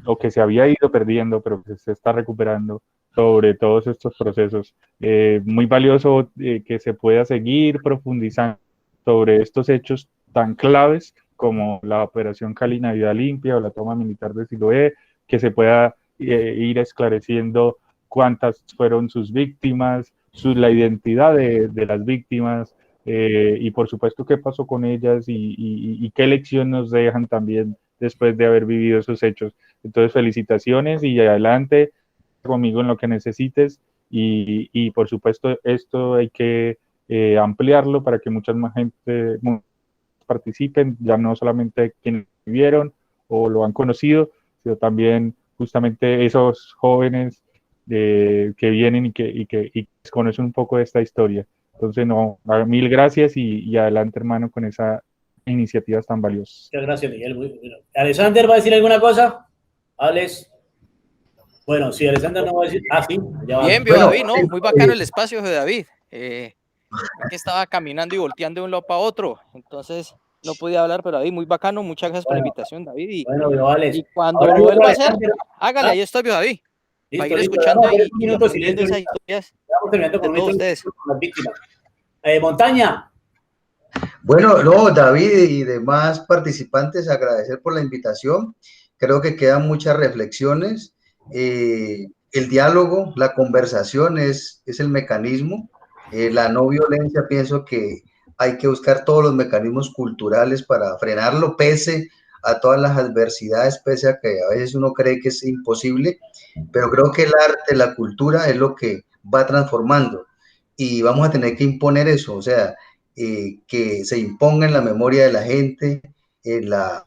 O que se había ido perdiendo, pero que se está recuperando sobre todos estos procesos. Muy valioso que se pueda seguir profundizando sobre estos hechos tan claves como la Operación Cali Navidad Limpia o la toma militar de Siloé, que se pueda ir esclareciendo cuántas fueron sus víctimas, la identidad de las víctimas, y por supuesto qué pasó con ellas y qué lección nos dejan también después de haber vivido esos hechos. Entonces, felicitaciones y adelante conmigo en lo que necesites y por supuesto esto hay que ampliarlo para que muchas más gente participen, ya no solamente quienes vivieron o lo han conocido, sino también justamente esos jóvenes que vienen y que conocen un poco de esta historia. Entonces, no, mil gracias y adelante, hermano, con esa iniciativas tan valiosas. Muchas gracias, Miguel. Muy bien. ¿Alexander va a decir alguna cosa? Alex. Bueno, si Alexander no va a decir... Ah, sí. Ya Bien, vio David, ¿no? Muy bacano el espacio de David. Que estaba caminando y volteando de un lado para otro. Entonces, no podía hablar, pero David, muy bacano. Muchas gracias por la invitación, David. Y, bueno, Alex. Y cuando lo vuelva a hacer, hágale, ahí estoy, vio David. Listo, para ir escuchando y aprendiendo esas historias de todos ustedes. Montaña. Bueno, no, David y demás participantes, agradecer por la invitación. Creo que quedan muchas reflexiones. El diálogo, la conversación es el mecanismo. La no violencia, pienso que hay que buscar todos los mecanismos culturales para frenarlo, pese a todas las adversidades, pese a que a veces uno cree que es imposible, pero creo que el arte, la cultura es lo que va transformando y vamos a tener que imponer eso, o sea, que se imponga en la memoria de la gente, en la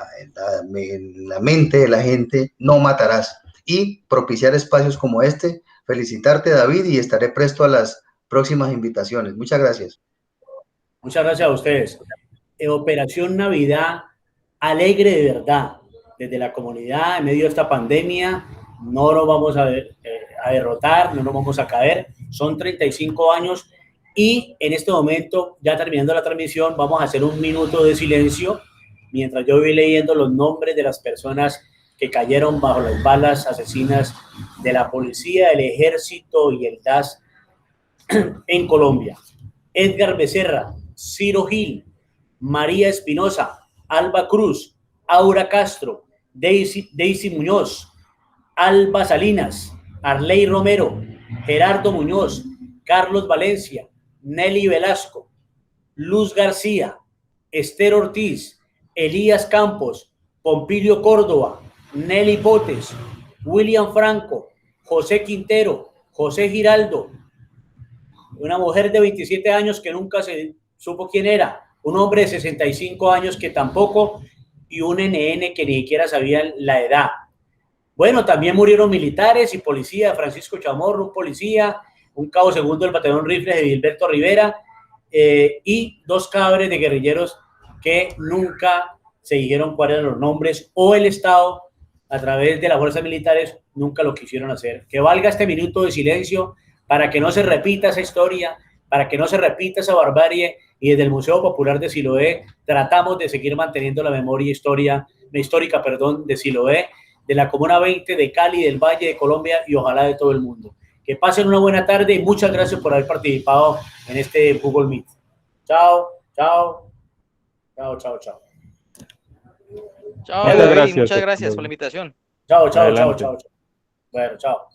mente de la gente, no matarás, y propiciar espacios como este. Felicitarte, David, y estaré presto a las próximas invitaciones. Muchas gracias. Muchas gracias a ustedes. Operación Navidad alegre de verdad, desde la comunidad en medio de esta pandemia. No nos vamos a derrotar, no nos vamos a caer. Son 35 años y en este momento, ya terminando la transmisión, vamos a hacer un minuto de silencio mientras yo voy leyendo los nombres de las personas que cayeron bajo las balas asesinas de la policía, el ejército y el DAS en Colombia. Edgar Becerra, Ciro Gil, María Espinosa, Alba Cruz, Aura Castro, Daisy Muñoz, Alba Salinas, Arley Romero, Gerardo Muñoz, Carlos Valencia, Nelly Velasco, Luz García, Esther Ortiz, Elías Campos, Pompilio Córdoba, Nelly Botes, William Franco, José Quintero, José Giraldo, una mujer de 27 años que nunca se supo quién era, un hombre de 65 años que tampoco, y un NN que ni siquiera sabían la edad. Bueno, también murieron militares y policía, Francisco Chamorro, un policía, un cabo segundo del batallón Rifles de Gilberto Rivera, y 2 cadáveres de guerrilleros que nunca se dijeron cuáles eran los nombres, o el Estado, a través de las fuerzas militares, nunca lo quisieron hacer. Que valga este minuto de silencio para que no se repita esa historia, para que no se repita esa barbarie, y desde el Museo Popular de Siloé tratamos de seguir manteniendo la memoria histórica de Siloé, de la Comuna 20, de Cali, del Valle, de Colombia y ojalá de todo el mundo. Que pasen una buena tarde y muchas gracias por haber participado en este Google Meet. Chao, chao, chao, chao, chao. Chao, Muchas David, gracias. muchas gracias por la invitación. Chao, chao, chao, Adelante. chao. Bueno, chao.